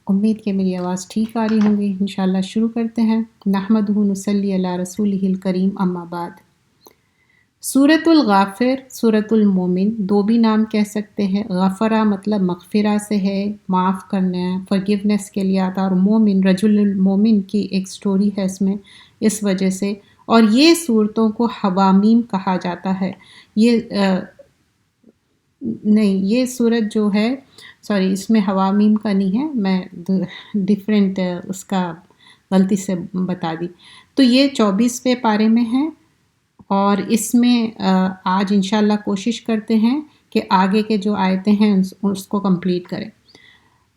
امید کہ میری آواز ٹھیک آ رہی ہوں گی۔ انشاءاللہ شروع کرتے ہیں۔ نحمدہ نصلی علی رسولہ الکریم، اما بعد۔ سورۃ الغافر، سورۃ المومن، دو بھی نام کہہ سکتے ہیں۔ غفرہ مطلب مغفرہ سے ہے، معاف کرنا ہے، فرگیونیس کے لیے آتا، اور مومن رجل المومن کی ایک سٹوری ہے اس میں، اس وجہ سے۔ اور یہ صورتوں کو حوامیم کہا جاتا ہے۔ یہ صورت جو ہے، سوری، اس میں حوامیم کا نہیں ہے، میں ڈیفرنٹ اس کا غلطی سے بتا دی۔ تو یہ 24ویں پارے میں ہے، اور اس میں آج انشاءاللہ کوشش کرتے ہیں کہ آگے کے جو آیتیں ہیں اس کو کمپلیٹ کریں۔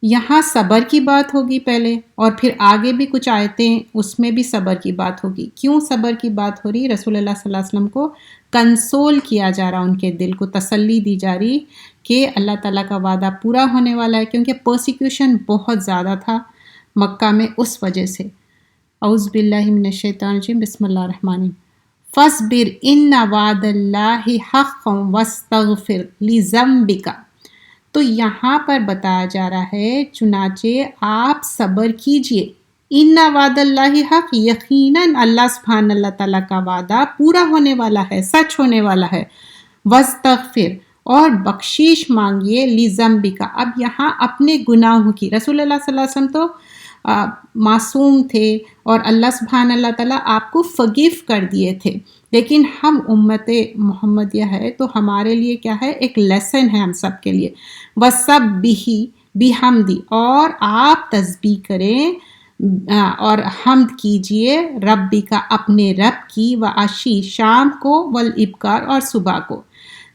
یہاں صبر کی بات ہوگی پہلے، اور پھر آگے بھی کچھ آیتیں اس میں بھی صبر کی بات ہوگی۔ کیوں صبر کی بات ہو رہی؟ رسول اللہ صلی اللہ علیہ وسلم کو کنسول کیا جا رہا، ان کے دل کو تسلی دی جا رہی کہ اللہ تعالیٰ کا وعدہ پورا ہونے والا ہے، کیونکہ پرسیکیوشن بہت زیادہ تھا مکہ میں اس وجہ سے۔ اعوذ باللہ من الشیطان الرجیم، بسم اللہ الرحمن الرحیم۔ فاصبر ان وعد اللہ حق واستغفر لذنبک۔ تو یہاں پر بتایا جا رہا ہے چنانچہ آپ صبر کیجئے، ان وعد اللہ حق، یقیناً اللہ سبحانہ اللہ تعالیٰ کا وعدہ پورا ہونے والا ہے، سچ ہونے والا ہے۔ واستغفر، اور بخشش مانگیے، لذنبک، اب یہاں اپنے گناہوں کی۔ رسول اللہ صلی اللہ علیہ وسلم تو معصوم تھے، اور اللہ سبحانہ اللہ تعالیٰ آپ کو فگیو کر دیے تھے، لیکن ہم امت محمدیہ ہے تو ہمارے لیے کیا ہے؟ ایک لیسن ہے ہم سب کے لیے۔ وَسَبِّحِ بِحَمْدِ، اور آپ تسبیح کریں اور حمد کیجئے، ربی کا، اپنے رب کی، وعشی، شام کو، والابکار، اور صبح کو۔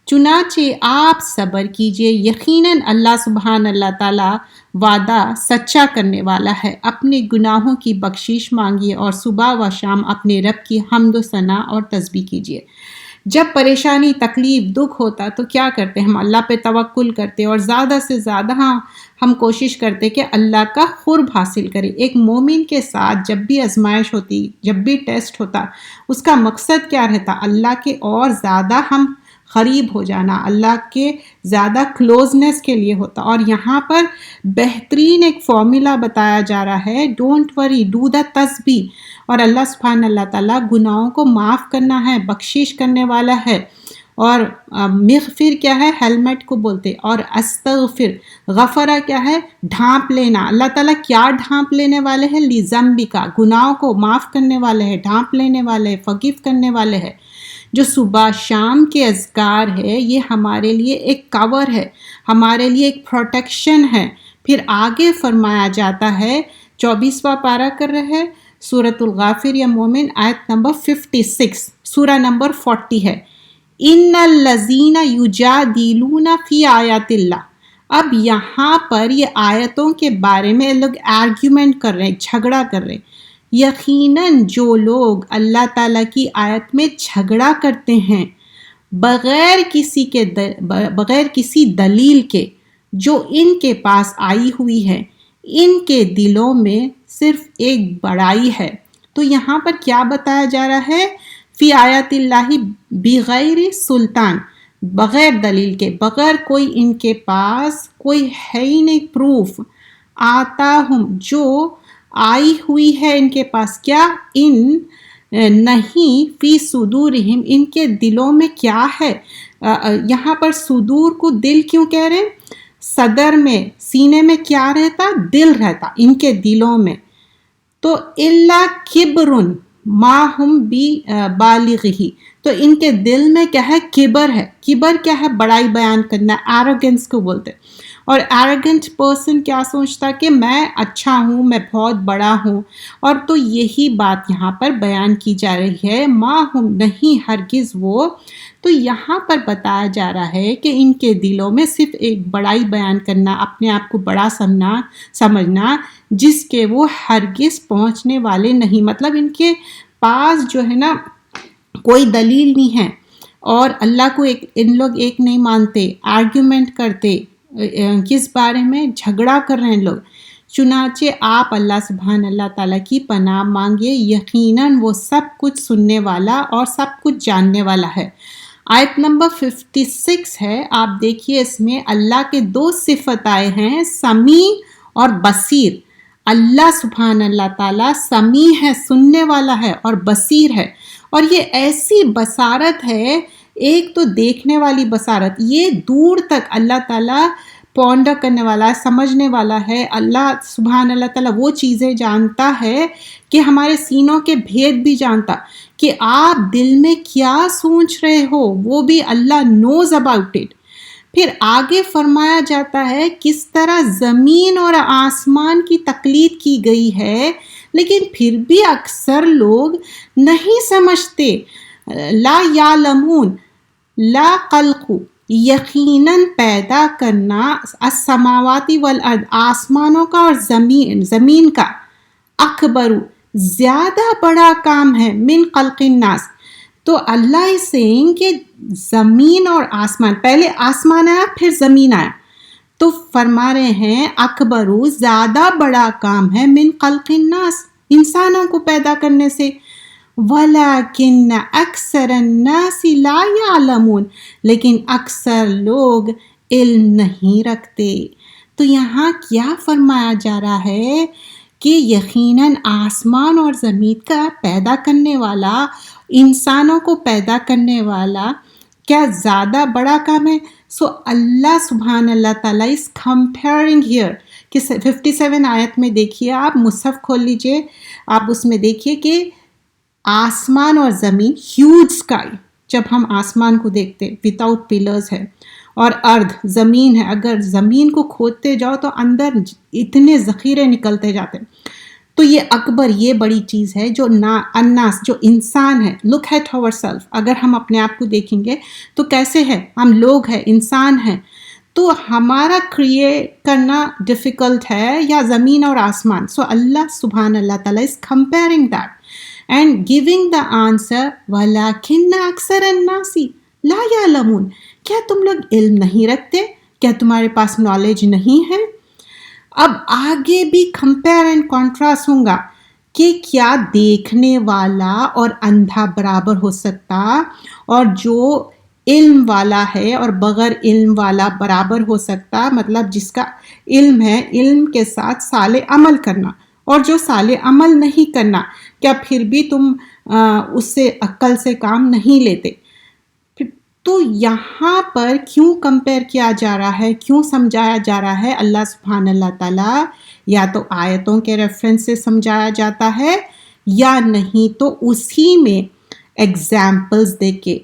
چنانچہ آپ صبر کیجئے، یقیناً اللہ سبحانہ اللہ تعالیٰ وعدہ سچا کرنے والا ہے۔ اپنے گناہوں کی بخشش مانگیے، اور صبح و شام اپنے رب کی حمد و ثنا اور تسبیح کیجئے۔ جب پریشانی، تکلیف، دکھ ہوتا تو کیا کرتے؟ ہم اللہ پہ توکل کرتے، اور زیادہ سے زیادہ ہم کوشش کرتے کہ اللہ کا قرب حاصل کریں۔ ایک مومن کے ساتھ جب بھی آزمائش ہوتی، جب بھی ٹیسٹ ہوتا، اس کا مقصد کیا رہتا؟ اللہ کے اور زیادہ ہم قریب ہو جانا، اللہ کے زیادہ کلوزنس کے لیے ہوتا۔ اور یہاں پر بہترین ایک فارمولا بتایا جا رہا ہے، ڈونٹ وری، ڈو دا تسبیح۔ اور اللہ سبحانہ اللہ تعالیٰ گناہوں کو معاف کرنا ہے، بخشش کرنے والا ہے۔ اور مغفر کیا ہے؟ ہیلمٹ کو بولتے، اور استغفر، غفرہ کیا ہے؟ ڈھانپ لینا۔ اللہ تعالیٰ کیا ڈھانپ لینے والے ہیں؟ لذنبک، گناہوں کو معاف کرنے والے ہیں، ڈھانپ لینے والے ہیں، فگیو کرنے والے ہیں۔ جو صبح شام کے اذکار ہے، یہ ہمارے لیے ایک کور ہے، ہمارے لیے ایک پروٹیکشن ہے۔ پھر آگے فرمایا جاتا ہے، 24واں پارہ کر رہے ہیں، سورۃ الغافر یا مومن، آیت نمبر 56، سورہ نمبر 40 ہے۔ ان الذین یجادلون فی آیات اللہ۔ اب یہاں پر یہ آیتوں کے بارے میں لوگ آرگیومنٹ کر رہے ہیں، جھگڑا کر رہے ہیں۔ یقیناً جو لوگ اللہ تعالیٰ کی آیت میں جھگڑا کرتے ہیں بغیر کسی دلیل کے، جو ان کے پاس آئی ہوئی ہے، ان کے دلوں میں صرف ایک بڑائی ہے۔ تو یہاں پر کیا بتایا جا رہا ہے؟ فی آیات اللہ بغیر سلطان، بغیر دلیل کے، بغیر کوئی ان کے پاس کوئی ہے ہی نہیں پروف، آتا ہم، جو آئی ہوئی ہے ان کے پاس، کیا؟ ان نہیں، فی صدورہم، ان کے دلوں میں کیا ہے؟ یہاں پر صدور کو دل کیوں کہہ رہے ہیں؟ صدر میں، سینے میں کیا رہتا؟ دل رہتا، ان کے دلوں میں۔ تو الا کبرن ما ہم بی بالغہ، تو ان کے دل میں کیا ہے؟ کبر ہے۔ کبر کیا ہے؟ بڑائی بیان کرنا، ایروگنس کو بولتے۔ اور ایروگنٹ پرسن کیا سوچتا کہ میں اچھا ہوں، میں بہت بڑا ہوں۔ اور تو یہی بات یہاں پر بیان کی جا رہی ہے، ما ہم، نہیں ہرگز وہ۔ تو یہاں پر بتایا جا رہا ہے کہ ان کے دلوں میں صرف ایک بڑائی بیان کرنا، اپنے آپ کو بڑا سمجھنا، جس کے وہ ہرگز پہنچنے والے نہیں۔ مطلب ان کے پاس جو ہے نا کوئی دلیل نہیں ہے، اور اللہ کو ان لوگ ایک نہیں مانتے، آرگیومنٹ کرتے۔ کس بارے میں؟ جھگڑا کر رہے ہیں لوگ۔ چنانچہ آپ اللہ سبحانہ اللہ تعالیٰ کی پناہ مانگے، یقیناً وہ سب کچھ سننے والا اور سب کچھ جاننے والا ہے۔ آیت نمبر 56 ہے، آپ دیکھیے، اس میں اللہ کے دو صفت آئے ہیں، سمیع اور بصیر. اللہ سبحان اللہ تعالیٰ سمیع ہے، سننے والا ہے اور بصیر ہے. اور یہ ایسی بصارت ہے، ایک تو دیکھنے والی بصارت، یہ دور تک اللہ تعالیٰ پونڈر کرنے والا ہے، سمجھنے والا ہے. اللہ سبحان اللہ تعالیٰ وہ چیزیں جانتا ہے کہ ہمارے سینوں کے بھید بھی جانتا، کہ آپ دل میں کیا سوچ رہے ہو وہ بھی اللہ نوز اباؤٹ اٹ. پھر آگے فرمایا جاتا ہے کس طرح زمین اور آسمان کی تقلید کی گئی ہے، لیکن پھر بھی اکثر لوگ نہیں سمجھتے. لا یعلمون، لا خلق، یقیناً پیدا کرنا، السماواتی والارض، آسمانوں کا اور زمین کا، اکبر زیادہ بڑا کام ہے، من خلق الناس. تو اللہ is saying کہ زمین اور آسمان، پہلے آسمان آیا پھر زمین آیا، تو فرما رہے ہیں اکبرو زیادہ بڑا کام ہے، من خلق الناس، انسانوں کو پیدا کرنے سے. وَلَكِنَّ أَكْثَرَ النَّاسِ لَا يَعْلَمُونَ، لیکن اکثر لوگ علم نہیں رکھتے. تو یہاں کیا فرمایا جا رہا ہے کہ یقیناً آسمان اور زمین کا پیدا کرنے والا، انسانوں کو پیدا کرنے والا کیا زیادہ بڑا کام ہے. سو اللہ سبحان اللہ تعالیٰ اس کمپیئرنگ ہیئر کہ 57 آیت میں دیکھیے، آپ مصحف کھول لیجئے، آپ اس میں دیکھیے کہ آسمان اور زمین، ہیوج اسکائی، جب ہم آسمان کو دیکھتے وداؤٹ پلرز ہے، اور ارض زمین ہے، اگر زمین کو کھودتے جاؤ تو اندر اتنے ذخیرے نکلتے جاتے. تو یہ اکبر، یہ بڑی چیز ہے جو الناس، جو انسان ہے. لک ایٹ اور سیلف، اگر ہم اپنے آپ کو دیکھیں گے تو کیسے ہے، ہم لوگ ہیں، انسان ہیں. تو ہمارا کریٹ کرنا ڈیفیکلٹ ہے یا زمین اور آسمان. سو اللہ سبحان اللہ تعالیٰ is comparing that and giving the answer وَلَكِنَّ أَكْثَرَ النَّاسِ لَا يَعْلَمُونَ. کیا تم لوگ علم نہیں رکھتے؟ کیا تمہارے پاس نالج نہیں ہے؟ اب آگے بھی کمپیئر اینڈ کنٹراسٹ ہوں گا کہ کیا دیکھنے والا اور اندھا برابر ہو سکتا، اور جو علم والا ہے اور بغیر علم والا برابر ہو سکتا. مطلب جس کا علم ہے، علم کے ساتھ صالح عمل کرنا، اور جو صالح عمل نہیں کرنا، کیا پھر بھی تم اس سے عقل سے کام نہیں لیتے؟ تو یہاں پر کیوں کمپیئر کیا جا رہا ہے، کیوں سمجھایا جا رہا ہے؟ اللہ سبحان اللہ تعالیٰ یا تو آیتوں کے ریفرنس سے سمجھایا جاتا ہے، یا نہیں تو اسی میں ایگزامپلز دے کے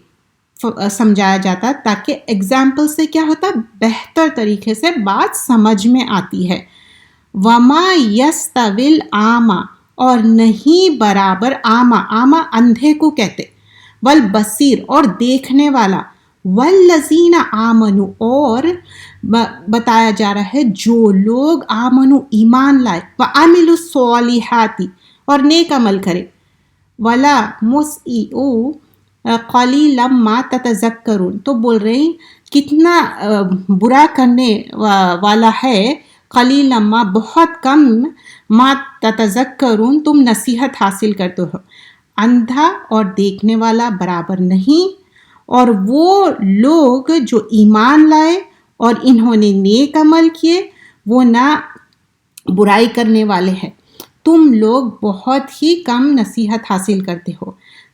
سمجھایا جاتا ہے، تاکہ ایگزامپل سے کیا ہوتا ہے، بہتر طریقے سے بات سمجھ میں آتی ہے. وما یستوی الاعمی، اور نہیں برابر، آما اندھے کو کہتے، والبصیر اور دیکھنے والا، والذین آمنوا اور بتایا جا رہا ہے جو لوگ آمنوا ایمان لائے، وعملوا الصالحات اور نیک عمل کرے، ولا مسئوا قلیلا ما تتذکرون. تو بول رہے ہیں کتنا برا کرنے والا ہے، قلیلا ما بہت کم، ما تتذکرون تم نصیحت حاصل کرتے ہو. اندھا اور دیکھنے والا برابر نہیں، اور وہ لوگ جو ایمان لائے اور انہوں نے نیک عمل کیے وہ نہ برائی کرنے والے ہیں. تم لوگ بہت ہی کم نصیحت حاصل کرتے ہو.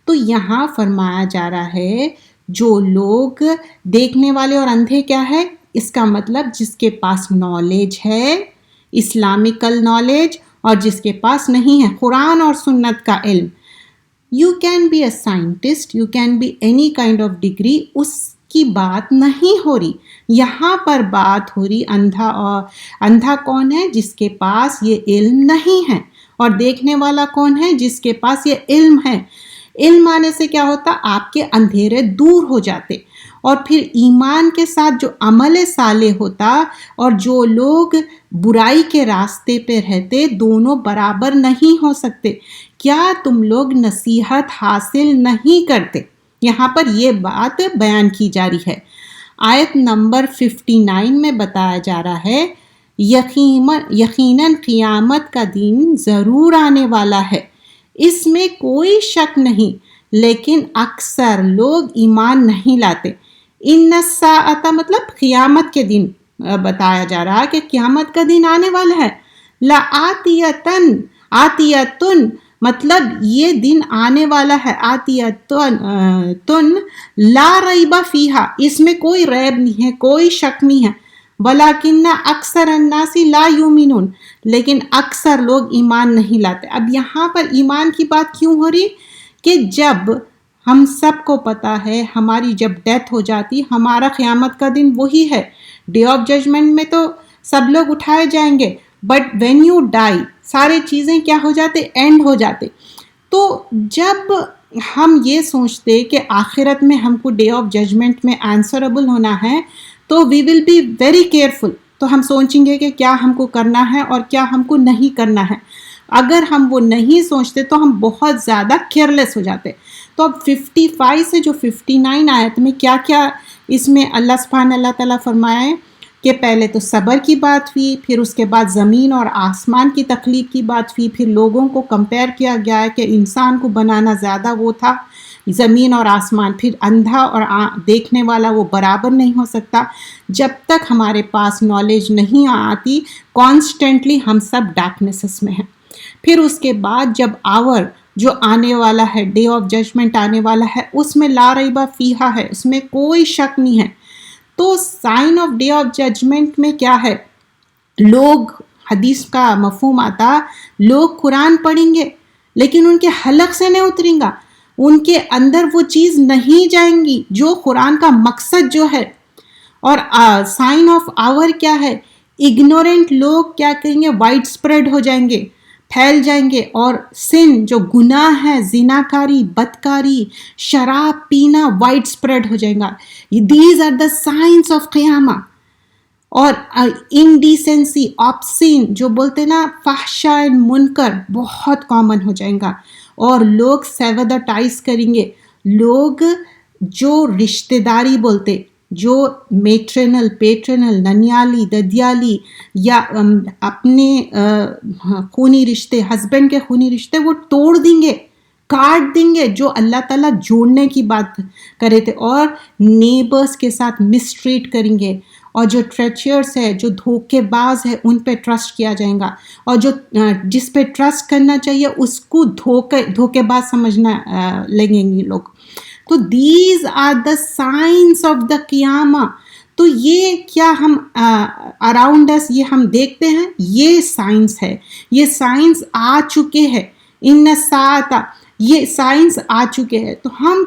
تو یہاں فرمایا جا رہا ہے جو لوگ دیکھنے والے اور اندھے کیا ہے، اس کا مطلب جس کے پاس نالج ہے، اسلامکل نالج، اور جس کے پاس نہیں ہے قرآن اور سنت کا علم. You can be a scientist, you can be any kind of degree، اس کی بات نہیں ہو رہی. یہاں پر بات ہو رہی اندھا، اور اندھا کون ہے، جس کے پاس یہ علم نہیں ہے، اور دیکھنے والا کون ہے، جس کے پاس یہ علم ہے. علم آنے سے کیا ہوتا، آپ کے اندھیرے دور ہو جاتے، اور پھر ایمان کے ساتھ جو عمل صالح ہوتا، اور جو لوگ برائی کے راستے پہ رہتے، دونوں برابر نہیں ہو سکتے. کیا تم لوگ نصیحت حاصل نہیں کرتے؟ یہاں پر یہ بات بیان کی جا رہی ہے. آیت نمبر 59 میں بتایا جا رہا ہے یقیناً قیامت کا دن ضرور آنے والا ہے، اس میں کوئی شک نہیں، لیکن اکثر لوگ ایمان نہیں لاتے. ان الساعۃ مطلب قیامت کے دن بتایا جا رہا کہ قیامت کا دن آنے والا ہے. لآتیتن، آتیتن مطلب یہ دن آنے والا ہے، آتیتن لا ریب فیہا، اس میں کوئی ریب نہیں ہے، کوئی شک نہیں ہے، ولیکن اکثر الناس لا یؤمنون، لیکن اکثر لوگ ایمان نہیں لاتے۔ اب یہاں پر ایمان کی بات کیوں ہو رہی کہ جب ہم سب کو پتا ہے ہماری جب ڈیتھ ہو جاتی، ہمارا قیامت کا دن وہی ہے، ڈے آف ججمنٹ میں تو سب لوگ اٹھائے جائیں گے، بٹ وین یو ڈائی سارے چیزیں کیا ہو جاتے، اینڈ ہو جاتے۔ تو جب ہم یہ سوچتے کہ آخرت میں ہم کو ڈے آف ججمنٹ میں آنسربل ہونا ہے، تو وی ول بی ویری کیئرفل، تو ہم سوچیں گے کہ کیا ہم کو کرنا ہے اور کیا ہم کو نہیں کرنا ہے۔ اگر ہم وہ نہیں سوچتے تو ہم بہت زیادہ کیئرلیس ہو جاتے۔ تو اب 55 سے جو 59 آیت میں کیا کیا اس میں اللہ سبحانہ اللہ تعالیٰ فرمایا ہے کہ پہلے تو صبر کی بات ہوئی، پھر اس کے بعد زمین اور آسمان کی تخلیق کی بات ہوئی، پھر لوگوں کو کمپیئر کیا گیا ہے کہ انسان کو بنانا زیادہ وہ تھا زمین اور آسمان، پھر اندھا اور دیکھنے والا وہ برابر نہیں ہو سکتا۔ جب تک ہمارے پاس نالج نہیں آتی، کانسٹنٹلی ہم سب ڈارکنیسز میں ہیں۔ پھر اس کے بعد جب آور جو آنے والا ہے، ڈے آف ججمنٹ آنے والا ہے، اس میں لا ریبہ فیہا ہے، اس میں کوئی شک نہیں ہے۔ تو sign of day of judgment میں کیا ہے، لوگ حدیث کا مفہوم آتا، لوگ قرآن پڑھیں گے لیکن ان کے حلق سے نہیں اتریں گا، ان کے اندر وہ چیز نہیں جائیں گی جو قرآن کا مقصد جو ہے۔ اور سائن آف آور کیا ہے، اگنورنٹ لوگ کیا کہیں گے، وائڈ اسپریڈ ہو جائیں گے، پھیل جائیں گے، اور سن جو گناہ ہے، زناکاری، بدکاری، شراب پینا وائڈ اسپریڈ ہو جائے گا۔ These are the science of قیامہ۔ اور انڈیسنسی، آپسین جو بولتے نا، فحشاء منکر بہت کامن ہو جائے گا، اور لوگ سیوداٹائز کریں گے، لوگ جو رشتہ داری بولتے، جو میٹرنل، پیٹرنل، ننیالی، ددیالی، یا اپنے خونی رشتے، ہسبینڈ کے خونی رشتے وہ توڑ دیں گے، کاٹ دیں گے، جو اللہ تعالیٰ جوڑنے کی بات کرے تھے، اور نیبرز کے ساتھ مسٹریٹ کریں گے، اور جو ٹریچرس ہے، جو دھوکے باز ہے، ان پہ ٹرسٹ کیا جائے گا، اور جو جس پہ ٹرسٹ کرنا چاہیے اس کو دھوکے باز سمجھنا لگیں گے لوگ۔ تو these are the science of the قیامہ۔ تو یہ کیا ہم اراؤنڈ اس یہ ہم دیکھتے ہیں، یہ سائنس ہے، یہ سائنس آ چکے ہیں، ان الساعۃ، یہ سائنس آ چکے ہیں۔ تو ہم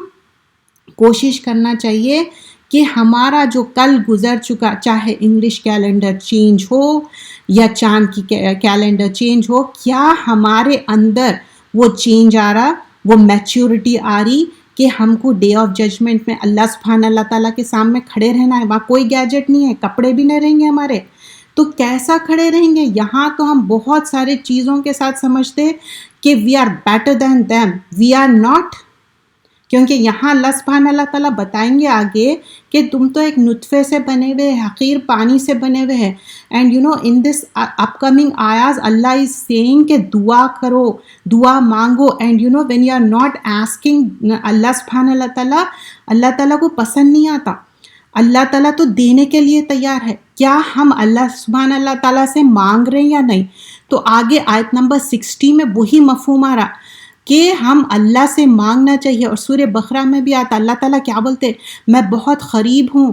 کوشش کرنا چاہیے کہ ہمارا جو کل گزر چکا، چاہے انگلش کیلنڈر چینج ہو یا چاند کی کیلنڈر چینج ہو، کیا ہمارے اندر وہ چینج آ رہا، وہ میچورٹی آ رہی کہ ہم کو ڈے آف ججمنٹ میں اللہ سبحانہ اللہ تعالیٰ کے سامنے کھڑے رہنا ہے۔ وہاں کوئی گیجٹ نہیں ہے، کپڑے بھی نہیں رہیں گے ہمارے، تو کیسا کھڑے رہیں گے؟ یہاں تو ہم بہت سارے چیزوں کے ساتھ سمجھتے کہ we are better than them, we are not, کیونکہ یہاں اللہ سبحانہ اللہ تعالیٰ بتائیں گے آگے کہ تم تو ایک نطفے سے بنے ہوئے، حقیر پانی سے بنے ہوئے ہیں۔ And you know in this upcoming آیاز اللہ از سیئنگ کہ دعا کرو، دعا مانگو، and you know when you are not asking, اللہ سبحانہ اللہ تعالیٰ کو پسند نہیں آتا۔ اللہ تعالیٰ تو دینے کے لیے تیار ہے، کیا ہم اللہ سبحانہ اللہ تعالیٰ سے مانگ رہے ہیں یا نہیں؟ تو آگے آیت نمبر 60 میں وہی مفہوم آ رہا کہ ہم اللہ سے مانگنا چاہیے، اور سورہ بقرہ میں بھی آتا اللہ تعالیٰ کیا بولتے، میں بہت قریب ہوں،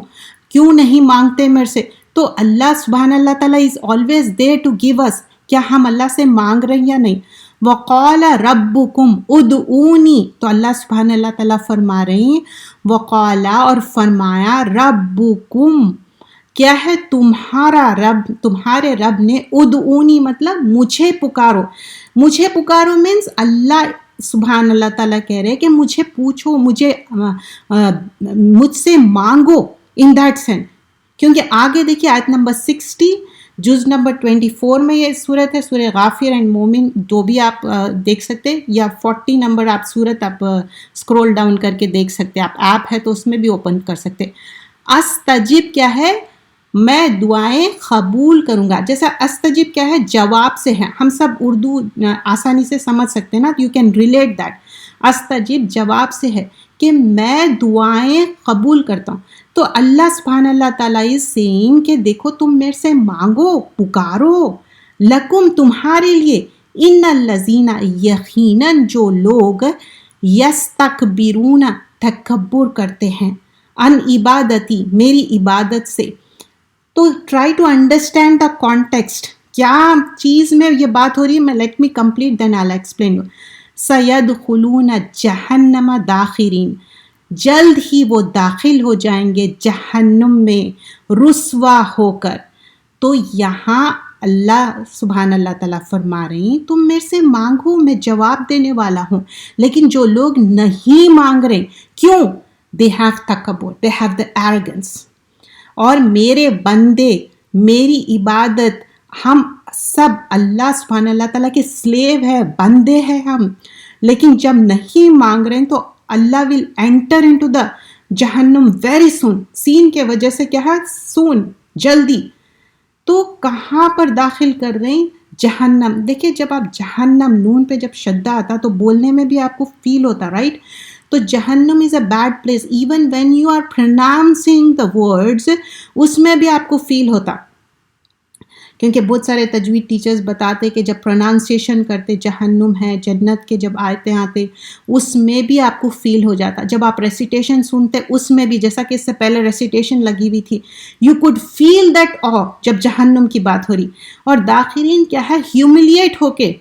کیوں نہیں مانگتے میرے سے؟ تو اللہ سبحانہ اللہ تعالیٰ is always there to give us, کیا ہم اللہ سے مانگ رہے ہیں یا نہیں؟ وقال ربکم ادعونی، تو اللہ سبحانہ اللہ تعالیٰ فرما رہے ہیں وقال، اور فرمایا ربکم کیا ہے، تمہارا رب، تمہارے رب نے ادعونی مطلب مجھے پکارو، مجھے پکارو مینس اللہ سبحان اللہ تعالیٰ کہہ رہے کہ مجھے پوچھو، مجھ سے مانگو، ان دیٹ سینس۔ کیونکہ آگے دیکھیے آیت نمبر 60 جز نمبر 24 میں یہ صورت ہے، سورہ غافر اینڈ مومن جو بھی آپ دیکھ سکتے، یا 40 نمبر آپ صورت آپ اسکرول ڈاؤن کر کے دیکھ سکتے، آپ ایپ ہے تو اس میں بھی اوپن کر سکتے۔ استجب کیا ہے، میں دعائیں قبول کروں گا۔ جیسا استجب کیا ہے، جواب سے ہے، ہم سب اردو آسانی سے سمجھ سکتے ہیں نا، یو کین ریلیٹ دیٹ۔ استجب جواب سے ہے کہ میں دعائیں قبول کرتا ہوں۔ تو اللہ سبحانہ اللہ تعالیٰ از سیئنگ کہ دیکھو تم میرے سے مانگو، پکارو، لکم تمہارے لیے، ان الذین یقیناً جو لوگ یستکبرون تکبر کرتے ہیں، ان عبادتی میری عبادت سے. تو try to understand the context, کیا چیز میں یہ بات ہو رہی ہے. میں let me complete then I explain you. سیدخلون جہنم داخرین، جلد ہی وہ داخل ہو جائیں گے جہنم میں رسوا ہو کر. تو یہاں اللہ سبحان اللہ تعالیٰ فرما رہی ہیں تم میرے سے مانگو، میں جواب دینے والا ہوں. لیکن جو لوگ نہیں مانگ رہے، کیوں؟ they have تکبر، they have the arrogance. اور میرے بندے، میری عبادت، ہم سب اللہ سبحانہ اللہ تعالیٰ کے سلیو ہے، بندے ہیں ہم. لیکن جب نہیں مانگ رہے ہیں تو اللہ ول انٹر انٹو دا جہنم ویری سون. سین کے وجہ سے کیا ہے؟ سون، جلدی. تو کہاں پر داخل کر رہے ہیں؟ جہنم. دیکھیں جب آپ جہنم، نون پہ جب شدہ آتا تو بولنے میں بھی آپ کو فیل ہوتا، رائٹ؟ تو جہنم is a bad place. Even when you are pronouncing the words, اس میں بھی آپ کو فیل ہوتا. کیونکہ بہت سارے تجوید ٹیچرز بتاتے کہ جب پروناؤنسیشن کرتے جہنم ہے، جنت کے جب آتے اس میں بھی آپ کو فیل ہو جاتا. جب آپ ریسیٹیشن سنتے اس میں بھی، جیسا کہ اس سے پہلے ریسیٹیشن لگی ہوئی تھی، یو کوڈ فیل دیٹ آ جب جہنم کی بات ہو رہی. اور داخرین کیا ہے؟ ہیوملیٹ ہو کے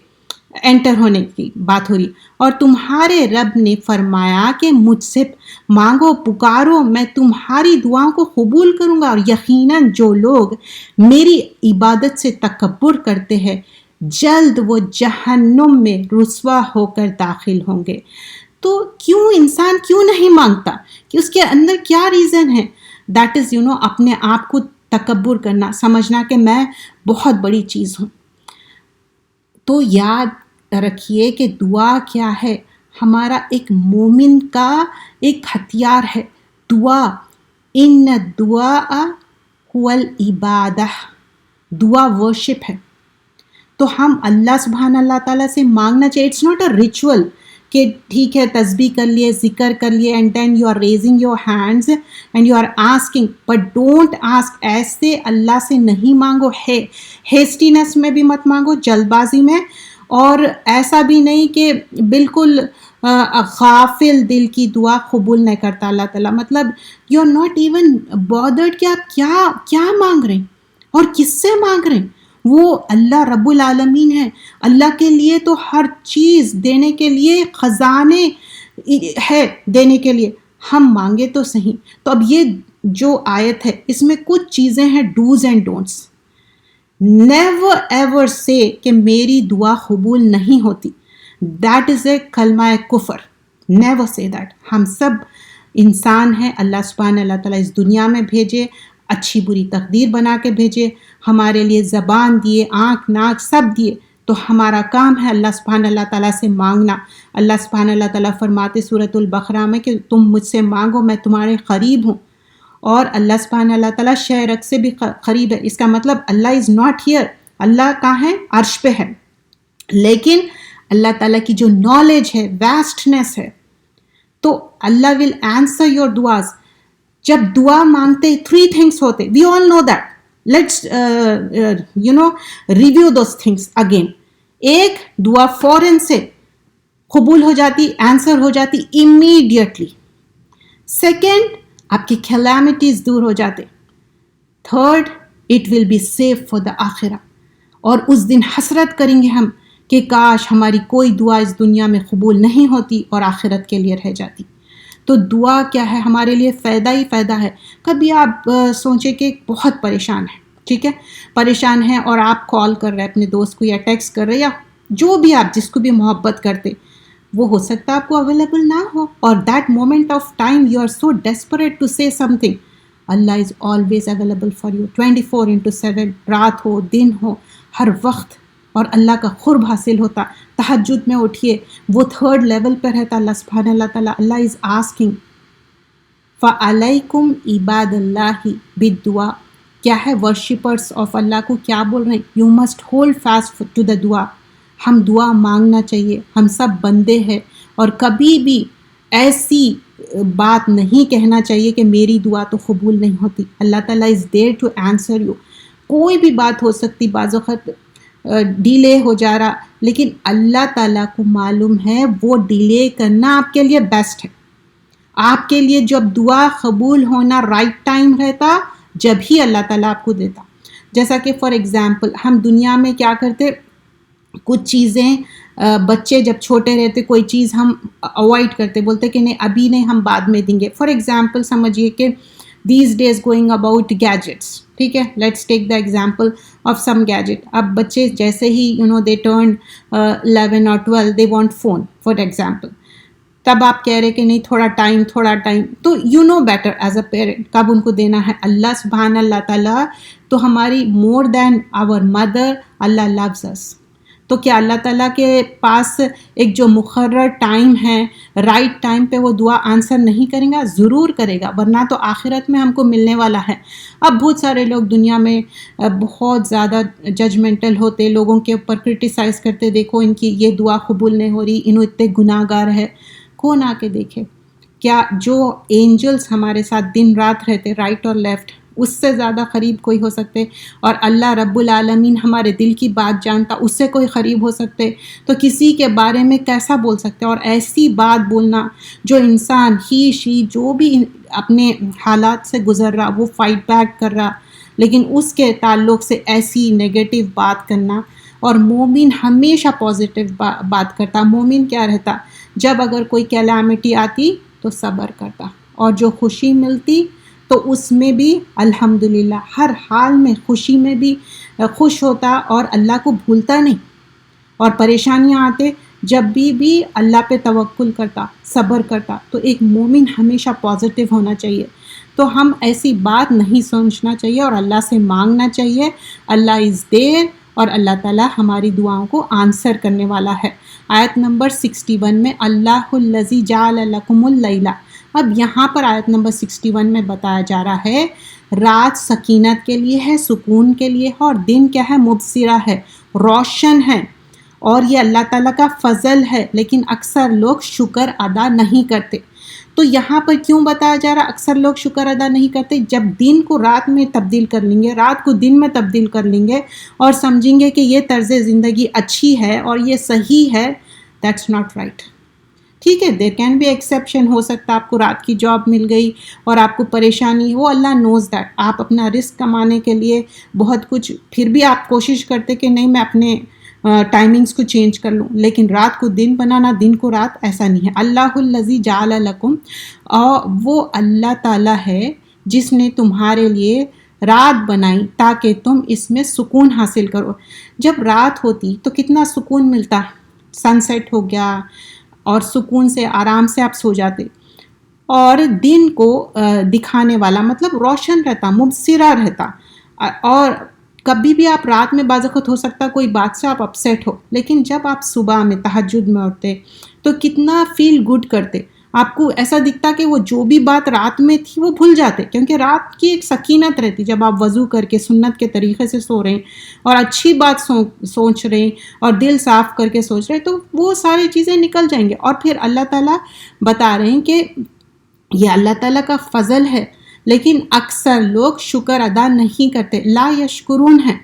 انٹر ہونے کی بات ہو رہی. اور تمہارے رب نے فرمایا کہ مجھ سے مانگو، پکارو، میں تمہاری دعاؤں کو قبول کروں گا. اور یقیناً جو لوگ میری عبادت سے تکبر کرتے ہیں جلد وہ جہنم میں رسوا ہو کر داخل ہوں گے. تو کیوں انسان کیوں نہیں مانگتا؟ کہ اس کے اندر کیا ریزن ہے؟ دیٹ از اپنے آپ کو تکبر کرنا، سمجھنا کہ میں بہت بڑی چیز ہوں. تو یاد رکھیے کہ دعا کیا ہے؟ ہمارا ایک مومن کا ایک ہتھیار ہے دعا. ان الدعاء هو العبادہ، دعا ورشپ ہے. تو ہم اللہ سبحانہ اللہ تعالیٰ سے مانگنا چاہیے. اٹس ناٹ اے ریچول کہ ٹھیک ہے تسبیح کر لیے، ذکر کر لیے، and then you are raising your hands and you are asking, but don't ask. ایسے اللہ سے نہیں مانگو. ہیسٹینس میں بھی مت مانگو، جلد بازی میں. اور ایسا بھی نہیں کہ بالکل غافل دل کی دعا قبول نہیں کرتا اللہ تعالیٰ. مطلب you are not even bothered کہ آپ کیا مانگ رہے ہیں اور کس سے مانگ رہے ہیں. وہ اللہ رب العالمین ہے. اللہ کے لیے تو ہر چیز دینے کے لیے خزانے ہے دینے کے لیے. ہم مانگے تو صحیح. تو اب یہ جو آیت ہے اس میں کچھ چیزیں ہیں dos and don'ts. Never ever سے کہ میری دعا قبول نہیں ہوتی. دیٹ از اے کلمہ کفر. نیور سے دیٹ. ہم سب انسان ہیں، اللہ سبحانہ اللہ تعالیٰ اس دنیا میں بھیجے، اچھی بری تقدیر بنا کے بھیجے، ہمارے لیے زبان دیے، آنکھ ناک سب دیے. تو ہمارا کام ہے اللہ سبحانہ اللہ تعالیٰ سے مانگنا. اللہ سبحانہ اللہ تعالیٰ فرماتے سورۃ البقرہ میں کہ تم مجھ سے مانگو، میں تمہارے قریب ہوں. اور اللہ سبحانہ اللہ تعالیٰ شہ سے بھی قریب ہے. اس کا مطلب اللہ از ناٹ ہیئر. اللہ کہاں ہے؟ عرش پہ ہے. لیکن اللہ تعالیٰ کی جو نالج ہے، ویسٹنس ہے، تو اللہ ول آنسر یور دعاز. جب دعا مانگتے 3 تھنگس ہوتے، we all know that. Let's review those things again. ایک، دعا فوراً سے قبول ہو جاتی، آنسر ہو جاتی امیڈیٹلی. سیکنڈ، آپ کی کیلیمٹیز دور ہو جاتے. Third, it will be safe for the آخرہ. اور اس دن حسرت کریں گے ہم کہ کاش ہماری کوئی دعا اس دنیا میں قبول نہیں ہوتی اور آخرت کے لیے رہ جاتی. تو دعا کیا ہے؟ ہمارے لیے فائدہ ہی فائدہ ہے. کبھی آپ سوچیں کہ بہت پریشان ہیں، ٹھیک ہے، پریشان ہیں اور آپ کال کر رہے ہیں اپنے دوست کو یا ٹیکسٹ کر رہے یا جو بھی آپ جس کو بھی محبت کرتے، وہ ہو سکتا ہے آپ کو اویلیبل نہ ہو. اور that moment of time you are so desperate to say something. اللہ is always available for you 24/7. رات ہو دن ہو، ہر وقت. اور اللہ کا قرب حاصل ہوتا. تہجد میں اٹھیے، وہ 3rd لیول پہ رہتا اللہ سبحانہ اللہ تعالیٰ. اللہ از آسکنگ فَعَلَيْكُمْ عِبَادَ اللَّهِ بِالدُّعَا. کیا ہے؟ ورشپرس آف اللہ کو کیا بول رہے ہیں؟ You must hold fast to the دعا. ہم دعا مانگنا چاہیے. ہم سب بندے ہیں اور کبھی بھی ایسی بات نہیں کہنا چاہیے کہ میری دعا تو قبول نہیں ہوتی. اللہ تعالیٰ از دیر ٹو آنسر یو. کوئی بھی بات ہو سکتی. بعض وقت ڈیلے ہو جا رہا، لیکن اللہ تعالیٰ کو معلوم ہے وہ ڈیلے کرنا آپ کے لیے بیسٹ ہے. آپ کے لیے جب دعا قبول ہونا رائٹ ٹائم رہتا، جب ہی اللہ تعالیٰ آپ کو دیتا. جیسا کہ فار ایگزامپل ہم دنیا میں کیا کرتے، کچھ چیزیں بچے جب چھوٹے رہتے کوئی چیز ہم اوائڈ کرتے، بولتے کہ نہیں ابھی نہیں، ہم بعد میں دیں گے. فار ایگزامپل سمجھیے کہ these days going about gadgets, ٹھیک ہے، let's take the example of some gadget. اب بچے جیسے ہی دے ٹرن 11 اور 12 they want phone for example. تب آپ کہہ رہے کہ نہیں تھوڑا ٹائم، تو بیٹر ایز اے پیرنٹ کب ان کو دینا ہے. اللہ سبحان اللہ تعالیٰ تو ہماری مور دین آور مدر، اللہ لوز اس. تو کیا اللہ تعالیٰ کے پاس ایک جو مقرر ٹائم ہے، رائٹ ٹائم پہ وہ دعا آنسر نہیں کرے گا؟ ضرور کرے گا، ورنہ تو آخرت میں ہم کو ملنے والا ہے. اب بہت سارے لوگ دنیا میں بہت زیادہ ججمنٹل ہوتے، لوگوں کے اوپر کرٹیسائز کرتے، دیکھو ان کی یہ دعا قبول نہیں ہو رہی، انہوں اتنے گناہ گار ہے. کون آ کے دیکھے؟ کیا جو اینجلز ہمارے ساتھ دن رات رہتے رائٹ اور لیفٹ، اس سے زیادہ قریب کوئی ہو سکتے؟ اور اللہ رب العالمین ہمارے دل کی بات جانتا، اس سے کوئی قریب ہو سکتے؟ تو کسی کے بارے میں کیسا بول سکتے؟ اور ایسی بات بولنا جو انسان شی جو بھی اپنے حالات سے گزر رہا وہ فائٹ بیک کر رہا، لیکن اس کے تعلق سے ایسی نیگیٹو بات کرنا. اور مومن ہمیشہ پازیٹیو بات کرتا. مومن کیا رہتا؟ جب اگر کوئی کیلامٹی آتی تو صبر کرتا، اور جو خوشی ملتی تو اس میں بھی الحمدللہ، ہر حال میں خوشی میں بھی خوش ہوتا اور اللہ کو بھولتا نہیں. اور پریشانیاں آتے جب بھی اللہ پہ توکل کرتا، صبر کرتا. تو ایک مومن ہمیشہ پازیٹیو ہونا چاہیے. تو ہم ایسی بات نہیں سوچنا چاہیے اور اللہ سے مانگنا چاہیے. اللہ از دیر، اور اللہ تعالیٰ ہماری دعاؤں کو آنسر کرنے والا ہے. آیت نمبر 61 میں اللہ الذی جعل لکم اللیل. اب یہاں پر آیت نمبر 61 میں بتایا جا رہا ہے رات سکینت کے لیے ہے، سکون کے لیے ہے، اور دن کیا ہے؟ مبصرہ ہے، روشن ہے. اور یہ اللہ تعالیٰ کا فضل ہے، لیکن اکثر لوگ شکر ادا نہیں کرتے. تو یہاں پر کیوں بتایا جا رہا اکثر لوگ شکر ادا نہیں کرتے؟ جب دن کو رات میں تبدیل کر لیں گے، رات کو دن میں تبدیل کر لیں گے اور سمجھیں گے کہ یہ طرز زندگی اچھی ہے اور یہ صحیح ہے، دیٹس ناٹ رائٹ. ٹھیک ہے، دیر کین بی ایکسیپشن، ہو سکتا ہے آپ کو رات کی جاب مل گئی اور آپ کو پریشانی ہو، اللہ نوز دیٹ. آپ اپنا رزق کمانے کے لیے بہت کچھ، پھر بھی آپ کوشش کرتے کہ نہیں میں اپنے ٹائمنگز کو چینج کر لوں، لیکن رات کو دن بنانا، دن کو رات، ایسا نہیں ہے. اللہ الذی جعل لکم، اور وہ اللہ تعالیٰ ہے جس نے تمہارے لیے رات بنائی تاکہ تم اس میں سکون حاصل کرو. جب رات ہوتی تو کتنا سکون ملتا، سن سیٹ ہو گیا اور سکون سے آرام سے آپ سو جاتے. اور دن کو دکھانے والا مطلب روشن رہتا، مبصرہ رہتا. اور کبھی بھی آپ رات میں بعض وقت ہو سکتا کوئی بات سے آپ اپسیٹ ہو، لیکن جب آپ صبح میں تہجد میں اٹھتے تو کتنا فیل گڈ کرتے. آپ کو ایسا دکھتا کہ وہ جو بھی بات رات میں تھی وہ بھول جاتے، کیونکہ رات کی ایک سکینت رہتی. جب آپ وضو کر کے سنت کے طریقے سے سو رہے ہیں اور اچھی بات سوچ رہے ہیں اور دل صاف کر کے سوچ رہے ہیں، تو وہ ساری چیزیں نکل جائیں گے. اور پھر اللہ تعالیٰ بتا رہے ہیں کہ یہ اللہ تعالیٰ کا فضل ہے، لیکن اکثر لوگ شکر ادا نہیں کرتے. لا یشکرون ہے.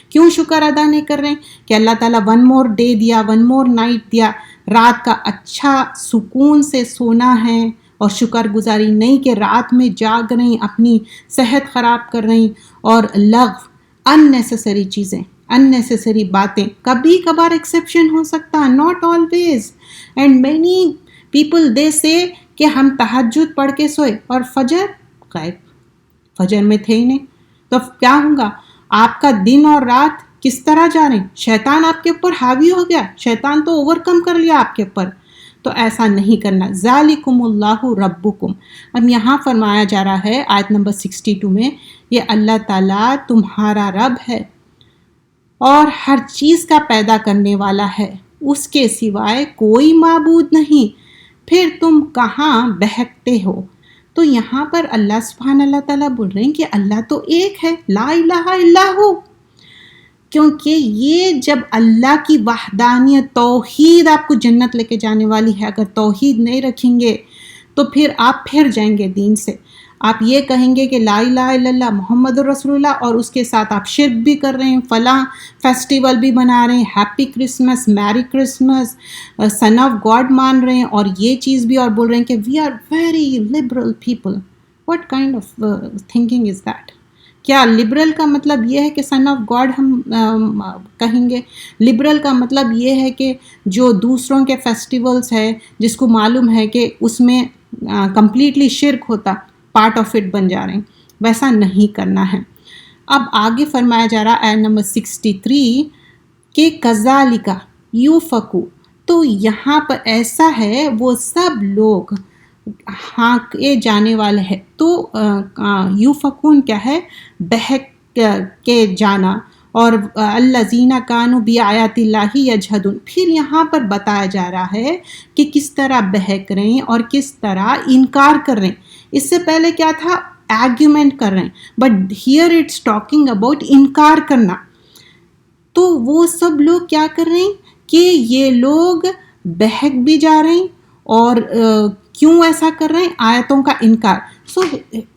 کیوں شکر ادا نہیں کر رہے ہیں؟ کہ اللہ تعالیٰ ون مور ڈے دیا، ون مور نائٹ دیا، رات کا اچھا سکون سے سونا ہے، اور شکر گزاری نہیں کہ رات میں جاگ رہی، اپنی صحت خراب کر رہی، اور لغو اننیسیسری چیزیں، اننیسیسری باتیں. کبھی کبھار ایکسیپشن ہو سکتا، not always. And many people they سے کہ ہم تہجد پڑھ کے سوئے اور فجر غائب، فجر میں تھے ہی نہیں. تو کیا ہوگا؟ آپ کا دن اور رات کس طرح جا رہے ہیں؟ شیطان آپ کے اوپر حاوی ہو گیا، شیطان تو اوور کم کر لیا آپ کے اوپر. تو ایسا نہیں کرنا. ذالکم اللہ ربکم. اب یہاں فرمایا جا رہا ہے آیت نمبر 62 میں، یہ اللہ تعالیٰ تمہارا رب ہے اور ہر چیز کا پیدا کرنے والا ہے، اس کے سوائے کوئی معبود نہیں، پھر تم کہاں بہکتے ہو. تو یہاں پر اللہ سبحانہ اللہ تعالیٰ بول رہے ہیں کہ اللہ تو ایک ہے، لا الہ الا ہو. کیونکہ یہ جب اللہ کی وحدانیت، توحید آپ کو جنت لے کے جانے والی ہے. اگر توحید نہیں رکھیں گے تو پھر آپ پھر جائیں گے دین سے. آپ یہ کہیں گے کہ لا الہ الا اللہ محمد رسول اللہ، اور اس کے ساتھ آپ شرک بھی کر رہے ہیں، فلاں فیسٹیول بھی بنا رہے ہیں، ہیپی کرسمس، میری کرسمس، سن آف گاڈ مان رہے ہیں، اور یہ چیز بھی اور بول رہے ہیں کہ we are very liberal people. What kind of thinking is that? کیا لبرل کا مطلب یہ ہے کہ سن آف گاڈ ہم کہیں گے؟ لبرل کا مطلب یہ ہے کہ جو دوسروں کے فیسٹیولز ہے جس کو معلوم ہے کہ اس میں کمپلیٹلی شرک ہوتا، پارٹ آف اٹ بن جا رہے ہیں، ویسا نہیں کرنا ہے. اب آگے فرمایا جا رہا آیت نمبر 63 کہ کذالک یوفکو، تو یہاں پر ایسا ہے وہ سب لوگ ہانکے جانے والے ہیں. تو یوفکون کیا ہے؟ بہک کے جانا. اور الذین کانوا بآیات اللہ یجحدون، پھر یہاں پر بتایا جا رہا ہے کہ کس طرح بہک رہے ہیں اور کس طرح انکار کر رہے ہیں. اس سے پہلے کیا تھا؟ آرگیومنٹ کر رہے ہیں، but here it's talking about انکار کرنا. تو وہ سب لوگ کیا کر رہے ہیں کہ یہ لوگ بہک بھی جا رہے ہیں، اور کیوں ایسا کر رہے ہیں؟ آیتوں کا انکار. So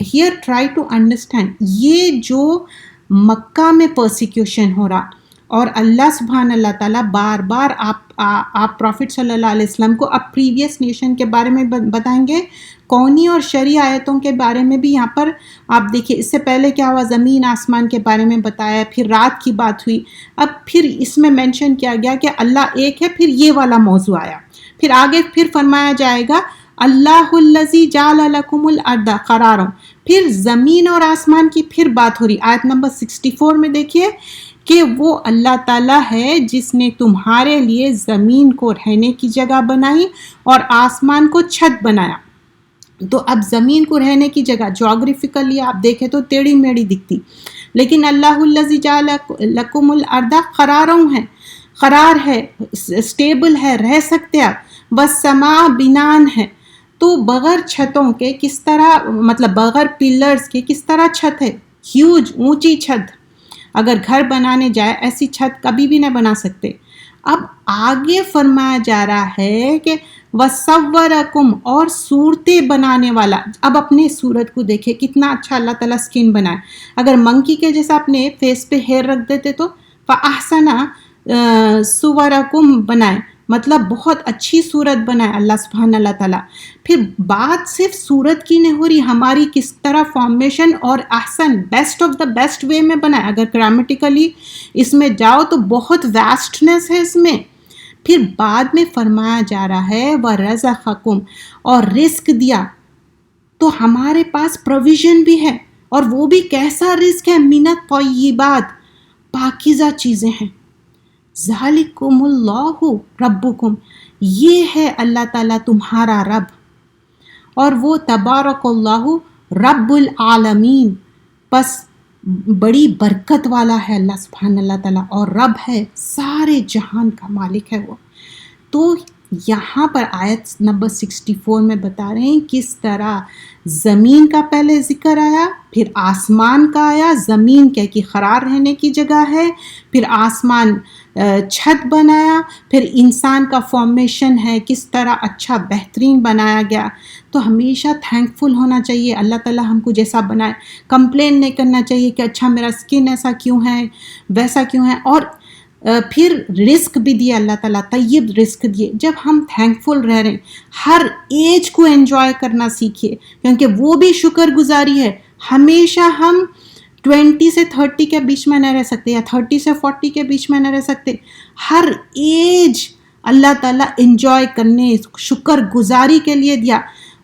here try to understand, یہ جو مکہ میں پرسیکیوشن ہو رہا، اور اللہ سبحانہ اللہ تعالیٰ بار بار آپ پروفٹ صلی اللہ علیہ وسلم کو اب پریویس نیشن کے بارے میں بتائیں گے، کونی اور شرعی آیتوں کے بارے میں بھی. یہاں پر آپ دیکھیے اس سے پہلے کیا ہوا؟ زمین آسمان کے بارے میں بتایا، پھر رات کی بات ہوئی، اب پھر اس میں مینشن کیا گیا کہ اللہ ایک ہے، پھر یہ والا موضوع آیا. پھر آگے پھر فرمایا جائے گا اللہ الذی جعل لکم الارض قرارا، پھر زمین اور آسمان کی پھر بات ہو رہی. آیت نمبر 64 میں دیکھیے کہ وہ اللہ تعالیٰ ہے جس نے تمہارے لیے زمین کو رہنے کی جگہ بنائی اور آسمان کو چھت بنایا. تو اب زمین کو رہنے کی جگہ جغرافیکلی آپ دیکھیں تو ٹیڑھی میڑھی دکھتی، لیکن اللہ الذی جعل لکم الارض قرارا ہے، قرار ہے، اسٹیبل ہے، رہ سکتے آپ. والسماء بنان ہے، تو بغیر چھتوں کے کس طرح، مطلب بغیر پلرز کے کس طرح چھت ہے؟ ہیوج، اونچی چھت. اگر گھر بنانے جائے ایسی چھت کبھی بھی نہیں بنا سکتے. اب آگے فرمایا جا رہا ہے کہ وَصَوَّرَكُمْ، اور صورتیں بنانے والا. اب اپنے صورت کو دیکھیں کتنا اچھا اللہ تعالیٰ سکن بنائے. اگر منکی کے جیسا اپنے فیس پہ ہیئر رکھ دیتے تو فَأَحْسَنَ صُوَرَكُمْ بنائے، مطلب بہت اچھی صورت بنائے اللہ سبحانہ اللہ تعالیٰ. پھر بات صرف صورت کی نہیں ہو رہی، ہماری کس طرح فارمیشن اور احسن best of the best way میں بنائے. اگر گرامیٹیکلی اس میں جاؤ تو بہت واسٹنس ہے اس میں. پھر بعد میں فرمایا جا رہا ہے وَرَزَقَكُمْ، اور رزق دیا. تو ہمارے پاس پروویژن بھی ہے، اور وہ بھی کیسا رزق ہے؟ مِنَ الطَّیِّبَاتِ، پاکیزہ چیزیں ہیں. ذالکم اللہ ربکم، یہ ہے اللہ تعالیٰ تمہارا رب، اور وہ تبارک اللہ رب العالمین، پس بڑی برکت والا ہے اللہ سبحانہ اللہ تعالیٰ، اور رب ہے، سارے جہان کا مالک ہے وہ. تو یہاں پر آیت نمبر 64 میں بتا رہے ہیں کس طرح زمین کا پہلے ذکر آیا، پھر آسمان کا آیا. زمین کیا کہ قرار رہنے کی جگہ ہے، پھر آسمان چھت بنایا، پھر انسان کا فارمیشن ہے کس طرح اچھا بہترین بنایا گیا. تو ہمیشہ تھینکفل ہونا چاہیے اللہ تعالیٰ ہم کو جیسا بنائے. کمپلین نہیں کرنا چاہیے کہ اچھا میرا سکن ایسا کیوں ہے، ویسا کیوں ہے. اور پھر رزق بھی دیا اللہ تعالیٰ، طیب رزق دیے. جب ہم تھینکفل رہ رہے ہیں، ہر ایج کو انجوائے کرنا سیکھیے، کیونکہ وہ بھی شکر گزاری ہے. ہمیشہ ہم 20 سے 30 کے بیچ میں نہ رہ سکتے، یا 30 سے 40 کے بیچ میں نہ رہ سکتے. ہر ایج اللہ تعالیٰ انجوائے کرنے، شکر گزاری کے لیے دیا.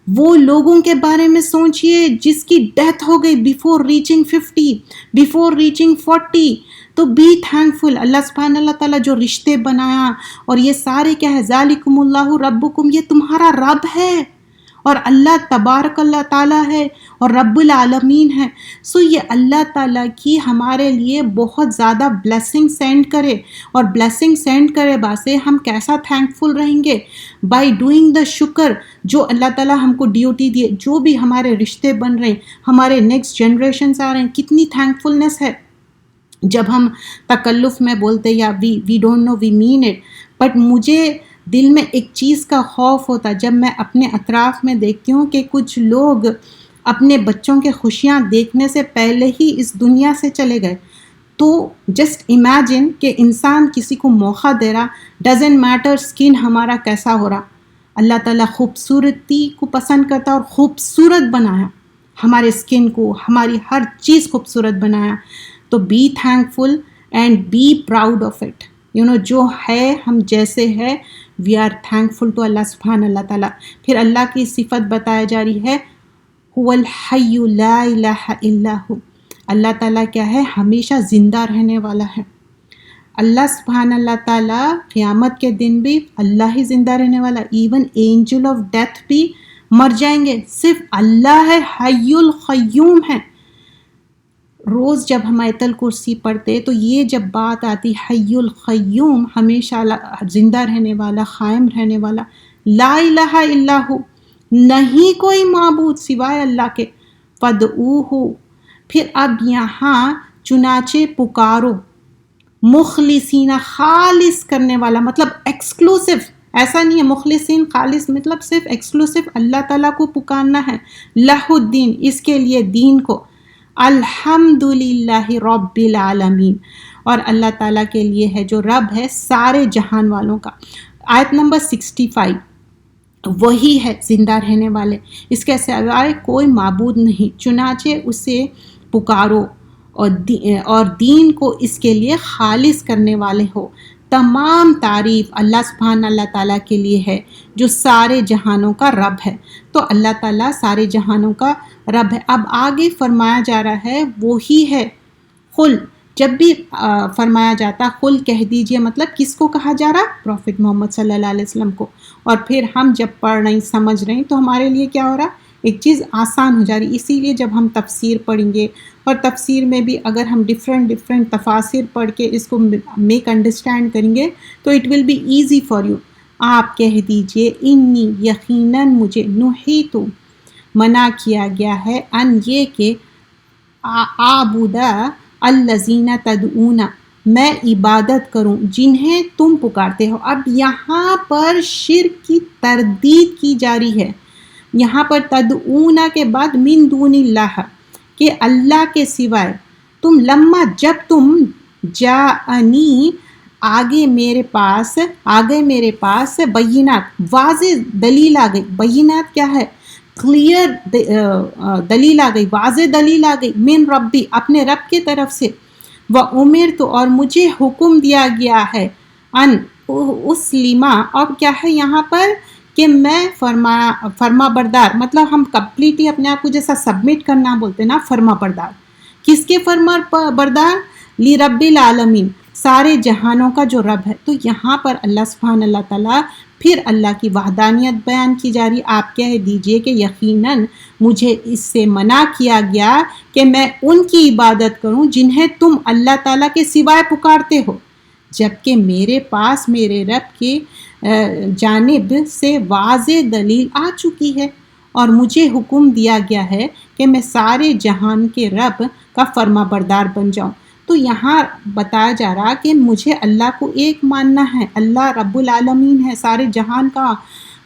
وہ لوگوں کے بارے میں سوچئے جس کی ڈیتھ ہو گئی بیفور ریچنگ 50، بیفور ریچنگ 40. تو بی تھینکفل. اللہ سبحانہ اللہ تعالیٰ جو رشتے بنایا، اور یہ سارے کیا ہے؟ ذالکم اللہ ربکم، یہ تمہارا رب ہے، اور اللہ تبارک اللہ تعالیٰ ہے، اور رب العالمین ہے. سو یہ اللہ تعالیٰ کی ہمارے لیے بہت زیادہ بلیسنگ سینڈ کرے، اور بلیسنگ سینڈ کرے باسے ہم کیسا تھینکفل رہیں گے؟ بائی ڈوئنگ دا شکر جو اللہ تعالیٰ ہم کو ڈیوٹی دیے. جو بھی ہمارے رشتے بن رہے ہیں، ہمارے نیکسٹ جنریشنز آ رہے ہیں، کتنی تھینکفلنس ہے. جب ہم تکلف میں بولتے یا we don't know we mean it, but مجھے دل میں ایک چیز کا خوف ہوتا جب میں اپنے اطراف میں دیکھتی ہوں کہ کچھ لوگ اپنے بچوں کے خوشیاں دیکھنے سے پہلے ہی اس دنیا سے چلے گئے. تو جسٹ امیجن کہ انسان کسی کو موقع دے رہا، ڈزنٹ میٹر اسکن ہمارا کیسا ہو رہا، اللہ تعالیٰ خوبصورتی کو پسند کرتا اور خوبصورت بنایا ہمارے اسکن کو، ہماری ہر چیز خوبصورت بنایا. تو be thank and be proud of it. جو ہے ہم جیسے ہے we are thank to Allah سبحان اللہ تعالیٰ. پھر اللہ کی صفت بتایا جا رہی ہے هو الحی لا الہ الا ہو. اللہ تعالیٰ کیا ہے؟ ہمیشہ زندہ رہنے والا ہے. اللہ سبحان اللہ تعالیٰ قیامت کے دن بھی اللہ ہی زندہ رہنے والا. ایون اینجل آف ڈیتھ بھی مر جائیں گے، صرف اللہ ہے حی القیوم ہے. روز جب ہم آیت الکرسی پڑھتے تو یہ جب بات آتی حی القیوم، ہمیشہ زندہ رہنے والا، قائم رہنے والا، لا الہ الا ہو، نہیں کوئی معبود سوائے اللہ کے، فدعوہ. پھر اب یہاں چنانچہ پکارو، مخلصین خالص کرنے والا مطلب ایکسکلوسیو، ایسا نہیں ہے مخلصین خالص مطلب صرف ایکسکلوسیو اللہ تعالیٰ کو پکارنا ہے. لہ الدین، اس کے لیے دین کو، الحمدللہ رب العالمین، اور اللہ تعالیٰ کے لیے ہے جو رب ہے سارے جہان والوں کا. آیت نمبر 65، وہی ہے زندہ رہنے والے، اس کے سوائے کوئی معبود نہیں، چنانچہ اسے پکارو اور دین کو اس کے لیے خالص کرنے والے ہو. تمام تعریف اللہ سبحانہ اللہ تعالیٰ کے لیے ہے جو سارے جہانوں کا رب ہے. تو اللہ تعالیٰ سارے جہانوں کا رب ہے. اب آگے فرمایا جا رہا ہے وہی ہے قل. جب بھی فرمایا جاتا قل کہہ دیجئے، مطلب کس کو کہا جا رہا؟ پروفٹ محمد صلی اللہ علیہ وسلم کو. اور پھر ہم جب پڑھ رہے ہیں سمجھ رہے ہیں تو ہمارے لیے کیا ہو رہا؟ ایک چیز آسان ہو جا رہی. اسی لیے جب ہم تفسیر پڑھیں گے اور تفسیر میں بھی اگر ہم ڈفرینٹ تفاسیر پڑھ کے اس کو میک انڈرسٹینڈ کریں گے تو it will be easy for you. آپ کہہ دیجئے انی یقیناً مجھے نہیت منع کیا گیا ہے ان یہ کہ آبودا الذین تدعون، میں عبادت کروں جنہیں تم پکارتے ہو. اب یہاں پر شرک کی تردید کی جاری ہے. یہاں پر تدعون کے بعد من دون اللہ، کہ اللہ کے سوائے. تم لما، جب تم جاءنی، آگے میرے پاس بینات، واضح دلیل آ گئی. بینات کیا ہے؟ کلیئر دلیل آ گئی، واضح دلیل آ گئی، من ربی، اپنے رب کی طرف سے. وَأُمِرْتُ، اور مجھے حکم دیا گیا ہے، ان اسلمہ، اور کیا ہے یہاں پر کہ میں فرما بردار، مطلب ہم کمپلیٹلی اپنے آپ کو جیسا سبمٹ کرنا بولتے نا، فرما بردار. کس کے فرما بردار؟ لی رب العالمین، سارے جہانوں کا جو رب ہے. تو یہاں پر اللہ سبحانہ اللہ تعالیٰ پھر اللہ کی وحدانیت بیان کی جا رہی. آپ کہہ دیجئے کہ یقیناً مجھے اس سے منع کیا گیا کہ میں ان کی عبادت کروں جنہیں تم اللہ تعالیٰ کے سوائے پکارتے ہو، جبکہ میرے پاس میرے رب کی جانب سے واضح دلیل آ چکی ہے، اور مجھے حکم دیا گیا ہے کہ میں سارے جہان کے رب کا فرما بردار بن جاؤں. تو یہاں بتایا جا رہا کہ مجھے اللہ کو ایک ماننا ہے، اللہ رب العالمین ہے، سارے جہان کا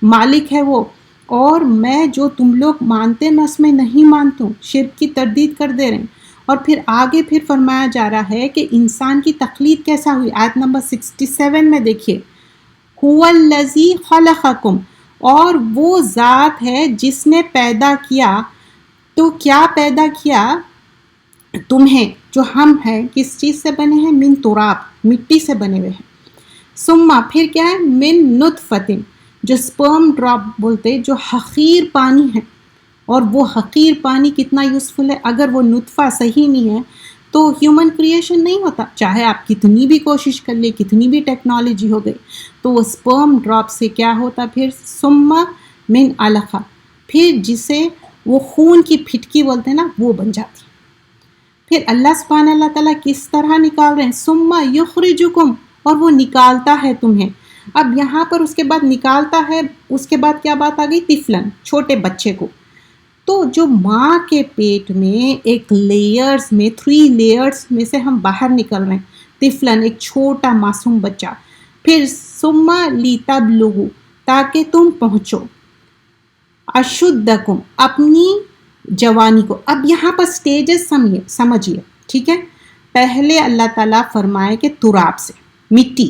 مالک ہے وہ، اور میں جو تم لوگ مانتے میں اس میں نہیں مانتا ہوں، شرک کی تردید کر دے رہے ہیں. اور پھر آگے پھر فرمایا جا رہا ہے کہ انسان کی تخلیق کیسا ہوئی. آیت نمبر 67 میں دیکھیے، هو الذی خلقکم، اور وہ ذات ہے جس نے پیدا کیا. تو کیا پیدا کیا؟ تمہیں، جو ہم ہیں کس چیز سے بنے ہیں؟ من تراب، مٹی سے بنے ہوئے ہیں. ثم، پھر کیا ہے؟ من نطفۃ، جو سپرم ڈراپ بولتے، جو حقیر پانی ہے. اور وہ حقیر پانی کتنا یوزفل ہے، اگر وہ نطفہ صحیح نہیں ہے تو ہیومن کریشن نہیں ہوتا، چاہے آپ کتنی بھی کوشش کر لیں، کتنی بھی ٹیکنالوجی ہو گئی. تو وہ سپرم ڈراپ سے کیا ہوتا پھر؟ ثم من علقہ، پھر جسے وہ خون کی پھٹکی بولتے ہیں نا، وہ بن جاتی. پھر اللہ سبحانہ اللہ تعالیٰ کس طرح نکال رہے ہیں؟ ثم یخرجکم، اور وہ نکالتا ہے تمہیں. اب یہاں پر اس کے بعد نکالتا ہے، اس کے بعد کیا بات آ گئی؟ طفلن، چھوٹے بچے کو. تو جو ماں کے پیٹ میں ایک لیئرز میں 3 لیئرز میں سے ہم باہر نکل رہے ہیں، طفلن، ایک چھوٹا معصوم بچہ. پھر ثم لتبلغوا، تاکہ تم پہنچو، اشدکم، اپنی جوانی کو. اب یہاں پر سٹیجز سمجھیے, ٹھیک ہے. پہلے اللہ تعالیٰ فرمائے کہ تراب سے, مٹی,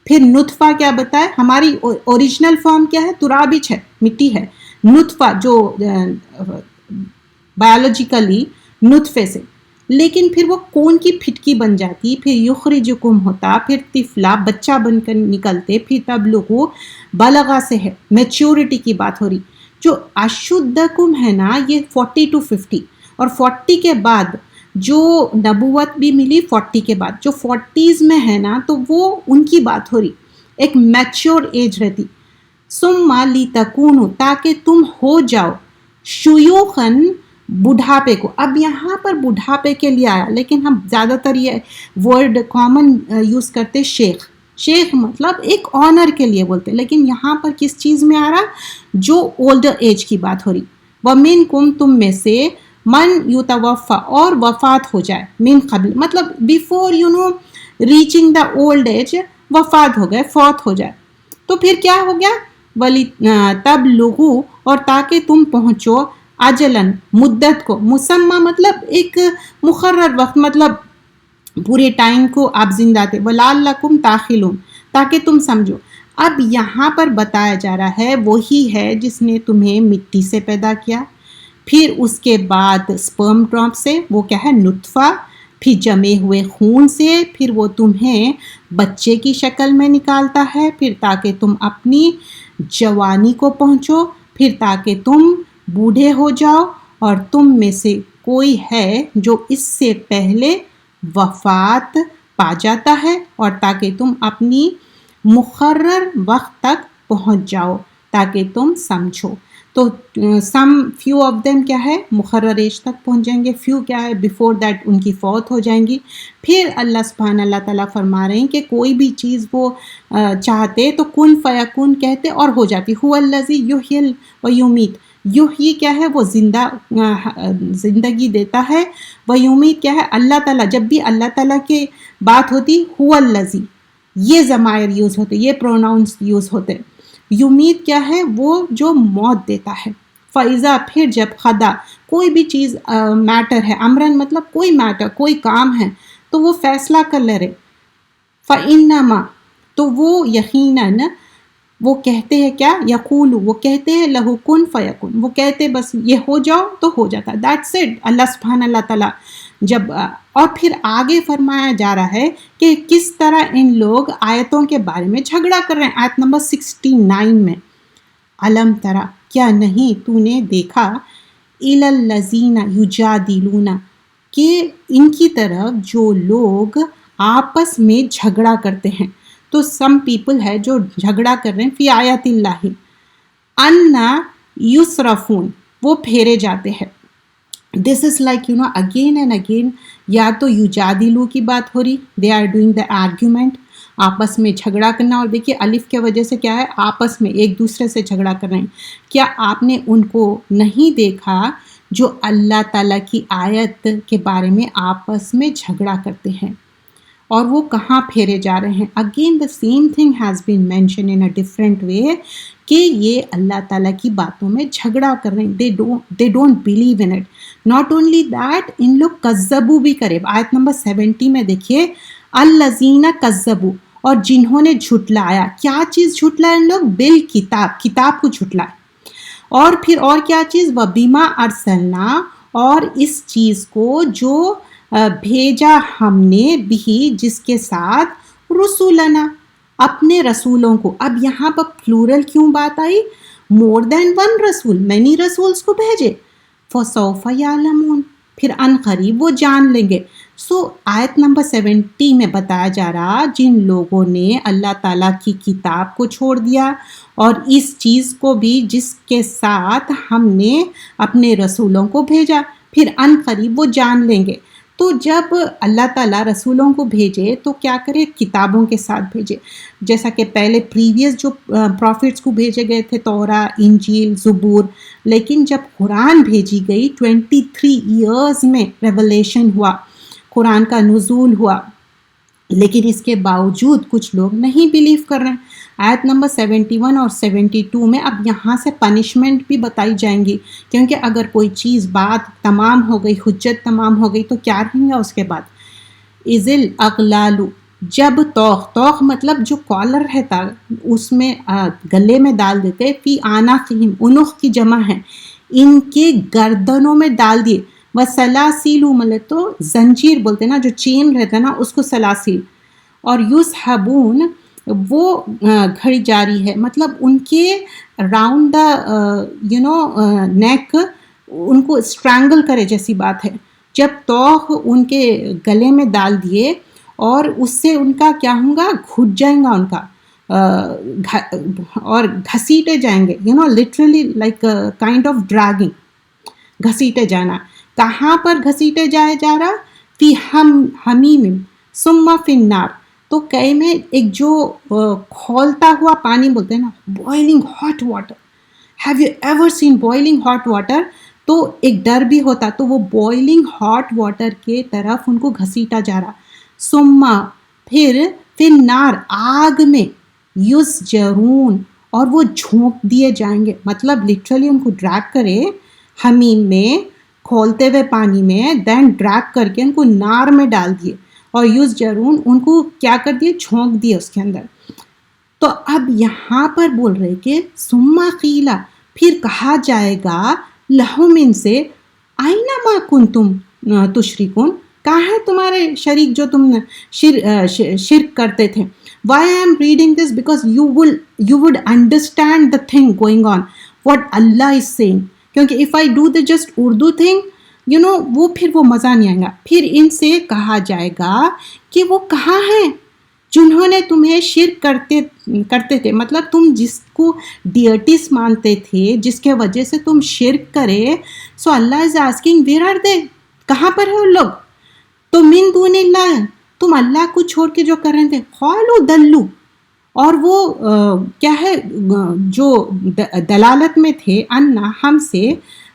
پھر نطفہ کیا بتائے, ہماری اوریجنل فارم کیا ہے, ترابچ ہے, مٹی ہے. نطفہ جو بایولوجیکلی نطفے سے, لیکن پھر وہ کون کی پھٹکی بن جاتی, پھر یخرجکم ہوتا, پھر طفلا بچہ بن کر نکلتے, پھر تبلغو بلغہ سے ہے, میچورٹی کی بات ہو رہی. جو اشدکم ہے نا, یہ 40 to 50, اور 40 کے بعد جو نبوت بھی ملی 40 کے بعد, جو 40s میں ہے نا, تو وہ ان کی بات ہو رہی, ایک میچور ایج رہتی. ثم لتکونوا, تاکہ تم ہو جاؤ, شیوخن, بڑھاپے کو. اب یہاں پر بڑھاپے کے لیے آیا, لیکن ہم زیادہ تر یہ ورڈ کامن یوز کرتے شیخ. شیخ مطلب ایک آنر کے لیے بولتے, لیکن یہاں پر کس چیز میں آ رہا, جو اولڈر ایج کی بات ہو رہی. وَمِنْكُمْ, تم میں سے, من یتوفا, اور وفات ہو جائے, من قبل مطلب before reaching the old age, وفات ہو گئے, فوت ہو جائے. تو پھر کیا ہو گیا, ولی تب لغو, اور تاکہ تم پہنچو, اجلن, مدت کو, مسمى مطلب ایک مقرر وقت, مطلب پورے ٹائم کو آپ زندہ تھے, وَلَعَلَّكُمْ تَعْقِلُونَ, تاکہ تم سمجھو. اب یہاں پر بتایا جا رہا ہے وہی ہے جس نے تمہیں مٹی سے پیدا کیا, پھر اس کے بعد سپرم ڈراپ سے, وہ کیا ہے, نطفہ, پھر جمے ہوئے خون سے, پھر وہ تمہیں بچے کی شکل میں نکالتا ہے, پھر تاکہ تم اپنی جوانی کو پہنچو, پھر تاکہ تم بوڑھے ہو جاؤ, اور تم میں سے کوئی ہے جو اس سے پہلے وفات پا جاتا ہے, اور تاکہ تم اپنی مقرر وقت تک پہنچ جاؤ, تاکہ تم سمجھو. تو سم فیو آف دیم کیا ہے, مقرر ایج تک پہنچ جائیں گے, فیو کیا ہے, بیفور دیٹ ان کی فوت ہو جائیں گی. پھر اللہ تعالیٰ فرما رہے ہیں کہ کوئی بھی چیز وہ چاہتے تو کن فیکون کہتے اور ہو جاتی. هو الذی یحیی و یمیت, یحیی کیا ہے, وہ زندگی دیتا ہے, و یمیت کیا ہے, اللہ تعالیٰ, جب بھی اللہ تعالیٰ کی بات ہوتی, هو الذی, یہ ضمائر یوز ہوتے, یہ پروناؤنس یوز ہوتے. یمیت کیا ہے, وہ جو موت دیتا ہے. فَإِذَا, پھر جب خدا, کوئی بھی چیز میٹر ہے, امرن مطلب کوئی میٹر, کوئی کام ہے, تو وہ فیصلہ کر لے رہے. فَإِنَّمَا, تو وہ یقیناً, وہ کہتے ہیں کیا, یقول, وہ کہتے ہیں لہو کن فیکن, وہ کہتے بس یہ ہو جاؤ تو ہو جاتا. That's it. اللہ تعالیٰ جب, اور پھر آگے فرمایا جا رہا ہے کہ کس طرح ان لوگ آیتوں کے بارے میں جھگڑا کر رہے ہیں. آیت نمبر 69 میں, علم ترا, کیا نہیں تو نے دیکھا, الی الذین یجادلون, کہ ان کی طرف جو لوگ آپس میں جھگڑا کرتے ہیں. تو سم پیپل ہے جو جھگڑا کر رہے ہیں فی آیات اللہ, انا یصرفون, وہ پھیرے جاتے ہیں. This is like again and again, یا تو یجادلو کی بات ہو رہی, they are doing the argument, آپس میں جھگڑا کرنا. اور دیکھیے الف کے وجہ سے کیا ہے, آپس میں ایک دوسرے سے جھگڑا کر رہے ہیں. کیا آپ نے ان کو نہیں دیکھا جو اللہ تعالیٰ کی آیت کے بارے میں آپس میں جھگڑا کرتے ہیں, اور وہ کہاں پھیرے جا رہے ہیں. Again the same thing has been mention in a different way, کہ یہ اللہ تعالیٰ کی باتوں میں جھگڑا کر رہے ہیں. They don't believe in it. Not only that, ان لوگ کذبو بھی کرے. آیت نمبر 70 میں دیکھیے, الذین کذبوا, اور جنہوں نے جھٹلایا. کیا چیز جھٹلایا ان لوگ, بالکتاب, کتاب کو جھٹلایا. اور پھر اور کیا چیز, وبما ارسلنا, اور اس چیز کو جو بھیجا ہم نے, بھی, جس کے ساتھ, رسولنا, اپنے رسولوں کو. اب یہاں پر پلورل کیوں بات آئی, مور دین ون رسول, مینی رسولس کو بھیجے. فسوف یعلمون, پھر ان قریب وہ جان لیں گے. سو آیت نمبر 70 میں بتایا جا رہا, جن لوگوں نے اللہ تعالیٰ کی کتاب کو چھوڑ دیا, اور اس چیز کو بھی جس کے ساتھ ہم نے اپنے رسولوں کو بھیجا, پھر ان قریب وہ جان لیں گے. تو جب اللہ تعالیٰ رسولوں کو بھیجے تو کیا کرے, کتابوں کے ساتھ بھیجے. جیسا کہ پہلے پریویس جو پروفٹس کو بھیجے گئے تھے, تورا, انجیل, زبور, لیکن جب قرآن بھیجی گئی 23 ایئرز میں ریولیشن ہوا, قرآن کا نزول ہوا, لیکن اس کے باوجود کچھ لوگ نہیں بیلیو کر رہے ہیں۔ آیت نمبر 71 اور 72 میں اب یہاں سے پنشمنٹ بھی بتائی جائیں گی، کیونکہ اگر کوئی چیز بات تمام ہو گئی، حجت تمام ہو گئی، تو کیا رہیں گا اس کے بعد؟ ازل اغلالو، جب توخ مطلب جو کالر رہتا اس میں گلے میں ڈال دیتے، فی آناقہم، انوخ کی جمع ہے، ان کے گردنوں میں ڈال دیے، وسلاسیلو مطلب تو زنجیر بولتے نا، جو چین رہتا نا اس کو سلاسل، اور یسحبون وہ گھڑی جاری ہے، مطلب ان کے راؤنڈ دا نیک ان کو اسٹرینگل کرے جیسی بات ہے۔ جب توخ ان کے گلے میں ڈال دیے اور اس سے ان کا کیا ہوگا، گھٹ جائیں گا ان کا اور گھسیٹے جائیں گے، literally like kind of dragging, گھسیٹے جانا۔ کہاں پر گھسیٹے جا رہا؟ فی حمیم ثم فی النار، تو کئی میں ایک جو کھولتا ہوا پانی بولتے ہیں نا، boiling hot water, have you ever seen boiling hot water? تو ایک ڈر بھی ہوتا، تو وہ بوائلنگ ہاٹ واٹر کے طرف ان کو گھسیٹا جا رہا۔ ثم پھر فی النار، آگ میں، یسجرون، اور وہ جھونک دیے جائیں گے، مطلب لٹرلی ان کو ڈریگ کرے حمیم میں، کھولتے ہوئے پانی میں، دین ڈریگ کر کے ان کو نار میں ڈال دیے، اور یسجرون ان کو کیا کر دیے، جھونک دیے اس کے اندر۔ تو اب یہاں پر بول رہے کہ ثم قیل، پھر کہا جائے گا لہم ان سے، آئین ما کنتم تشرکون، کہاں ہے تمہارے شریک جو تم شرک کرتے تھے؟ Why I am reading this? Because you would understand the thing going on, what Allah is saying. کیونکہ if I do the just Urdu thing, وہ پھر وہ مزہ نہیں آئے گا۔ پھر ان سے کہا جائے گا کہ وہ کہاں ہیں جنہوں نے تمہیں شرک کرتے تھے، مطلب تم جس کو ڈیئٹیز مانتے تھے، جس کے وجہ سے تم شرک کرے، سو اللہ از آسکنگ ویئر آر دے، کہاں پر ہے ان لوگ؟ تو من دون اللہ، تم اللہ کو چھوڑ کے جو کر رہے تھے، قالوا دلو، اور وہ کیا ہے جو دلالت میں تھے، انا ہم سے،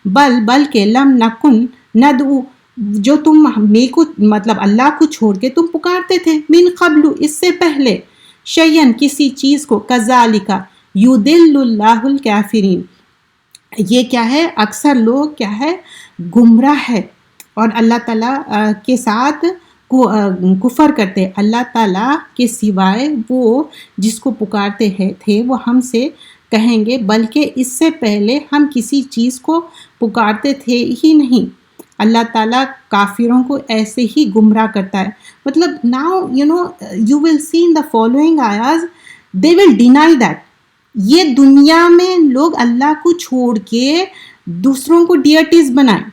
بلکہ لم نکن ندعو، جو تم کو مطلب اللہ کو چھوڑ کے تم پکارتے تھے، من قبل، اس سے پہلے، شیئن کسی چیز کو، کذالک یضل اللہ الکافرین، یہ کیا ہے، اکثر لوگ کیا ہے، گمراہ ہے اور اللہ تعالیٰ کے ساتھ کفر کرتے، اللہ تعالیٰ کے سوائے وہ جس کو پکارتے تھے وہ ہم سے کہیں گے بلکہ اس سے پہلے ہم کسی چیز کو پکارتے تھے ہی نہیں۔ اللہ تعالیٰ کافروں کو ایسے ہی گمراہ کرتا ہے، مطلب now you will see in the following آیاز دے ول ڈینائی دیٹ، یہ دنیا میں لوگ اللہ کو چھوڑ کے دوسروں کو ڈیئٹیز بنائیں،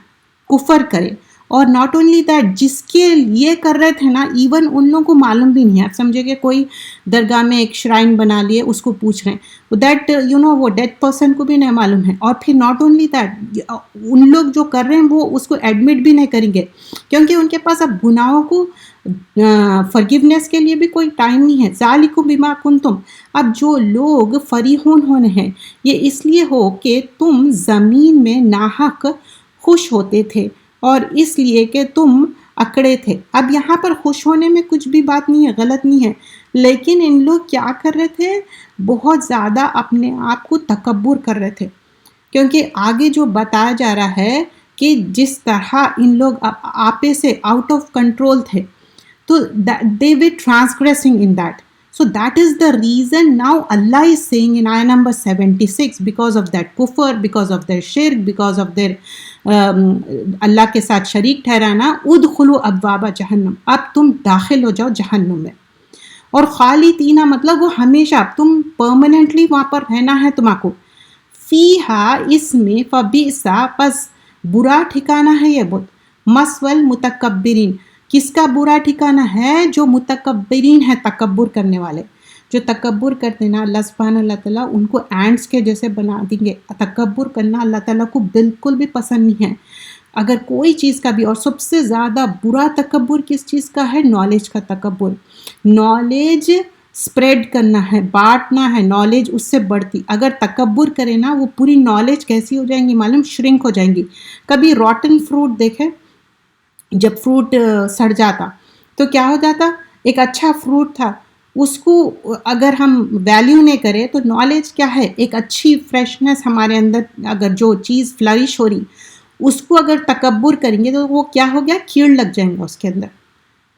کفر کرے، اور ناٹ اونلی دیٹ، جس کے لیے کر رہے تھے نا، ایون ان لوگوں کو معلوم بھی نہیں ہے۔ آپ سمجھے کہ کوئی درگاہ میں ایک شرائن بنا لیے، اس کو پوچھ رہے ہیں دیٹ وہ ڈیڈ پرسن کو بھی نہیں معلوم ہے، اور پھر ناٹ اونلی دیٹ، ان لوگ جو کر رہے ہیں وہ اس کو ایڈمٹ بھی نہیں کریں گے، کیونکہ ان کے پاس اب گناہوں کو فرگیونیس کے لیے بھی کوئی ٹائم نہیں ہے۔ ذالکم بما کنتم، اب جو لوگ فریحون ہونے ہیں، یہ اس لیے ہو کہ تم زمین میں ناحق خوش ہوتے تھے، اور اس لیے کہ تم اکڑے تھے۔ اب یہاں پر خوش ہونے میں کچھ بھی بات نہیں ہے، غلط نہیں ہے، لیکن ان لوگ کیا کر رہے تھے، بہت زیادہ اپنے آپ کو تکبر کر رہے تھے، کیونکہ آگے جو بتایا جا رہا ہے کہ جس طرح ان لوگ آپے سے آؤٹ آف کنٹرول تھے، تو they were transgressing in that. So that is the reason now Allah is saying in ayah number 76, because of that kufr, because of their shirk, because of their اللہ کے ساتھ شریک ٹھہرانا، ادخلوا ابواب جہنم، اب تم داخل ہو جاؤ جہنم میں، اور خالدین مطلب وہ ہمیشہ، تم پرماننٹلی وہاں پر رہنا ہے تمہارا کو، فیہا، اس میں، فبئسا، پس برا ٹھکانہ ہے یہ بہت، مثوی المتکبرین، کس کا برا ٹھکانہ ہے؟ جو متکبرین ہے، تکبر کرنے والے، جو تکبر کرتے نا، اللہ سبحانہ اللہ تعالیٰ ان کو اینٹس کے جیسے بنا دیں گے۔ تکبر کرنا اللہ تعالیٰ کو بالکل بھی پسند نہیں ہے، اگر کوئی چیز کا بھی، اور سب سے زیادہ برا تکبر کس چیز کا ہے؟ نالج کا تکبر، نالج اسپریڈ کرنا ہے، بانٹنا ہے، نالج اس سے بڑھتی، اگر تکبر کرے نا، وہ پوری نالج کیسی ہو جائیں گی معلوم؟ شرنک ہو جائیں گی۔ کبھی راٹن فروٹ دیکھے، جب فروٹ سڑ جاتا تو کیا ہو جاتا؟ ایک اچھا فروٹ تھا، اس کو اگر ہم ویلیو نہیں کریں تو نالج کیا ہے، ایک اچھی فریشنس ہمارے اندر، اگر جو چیز فلرش ہو رہی اس کو اگر تکبر کریں گے تو وہ کیا ہو گیا، کیڑ لگ جائیں گا اس کے اندر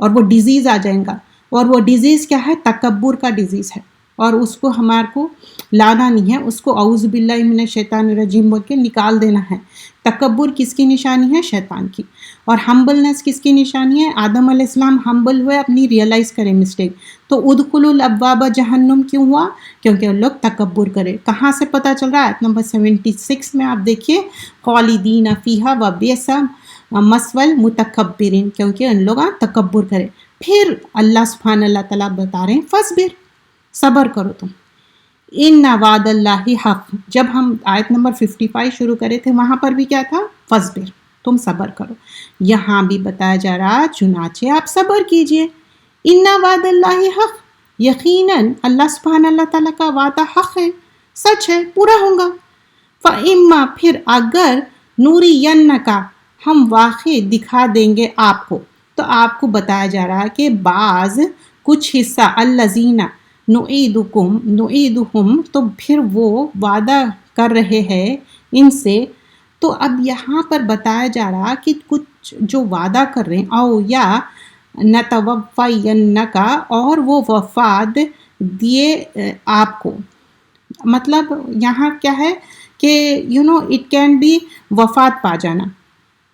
اور وہ ڈیزیز آ جائیں گا. اور وہ ڈیزیز کیا ہے، تکبر کا ڈیزیز ہے، اور اس کو ہمارے کو لانا نہیں ہے، اس کو اعوذ باللہ من الشیطان الرجیم بول کے نکال دینا ہے. تکبر کس کی نشانی ہے، شیطان کی. اور ہمبلنس کس کی نشانی ہے، آدم علیہ السلام ہمبل ہوئے، اپنی ریئلائز کرے مسٹیک. تو ادخلوا الابواب جہنم کیوں ہوا، کیونکہ ان لوگ تکبر کرے. کہاں سے پتہ چل رہا ہے، آیت نمبر 76 میں آپ دیکھیے، خالدین فیہا وبئس مثوی المتکبرین، کیونکہ ان لوگ تکبر کرے. پھر اللہ سبحانہ اللہ تعالیٰ بتا رہے ہیں فصبر، صبر کرو تم. ان وعد اللہ حق. جب ہم آیت نمبر 55 شروع کرے تھے وہاں پر بھی کیا تھا، فصبر، تم صبر کرو. یہاں بھی بتایا جا رہا چنانچہ آپ صبر کیجئے. ان وعد اللہ حق، یقیناً اللہ سبحانہ اللہ تعالیٰ کا وعدہ حق ہے، سچ ہے، پورا ہوگا. فَإِمَّا، پھر اگر نُرِيَنَّكَ، ہم واقع دکھا دیں گے آپ کو. تو آپ کو بتایا جا رہا ہے کہ بعض کچھ حصہ الذین نعیدہم، تو پھر وہ وعدہ کر رہے ہیں ان سے. تو اب یہاں پر بتایا جا رہا کہ کچھ جو وعدہ کر رہے ہیں، او یا نتوفینک، اور وہ وفات دیے آپ کو. مطلب یہاں کیا ہے کہ اٹ کین بی وفات پا جانا.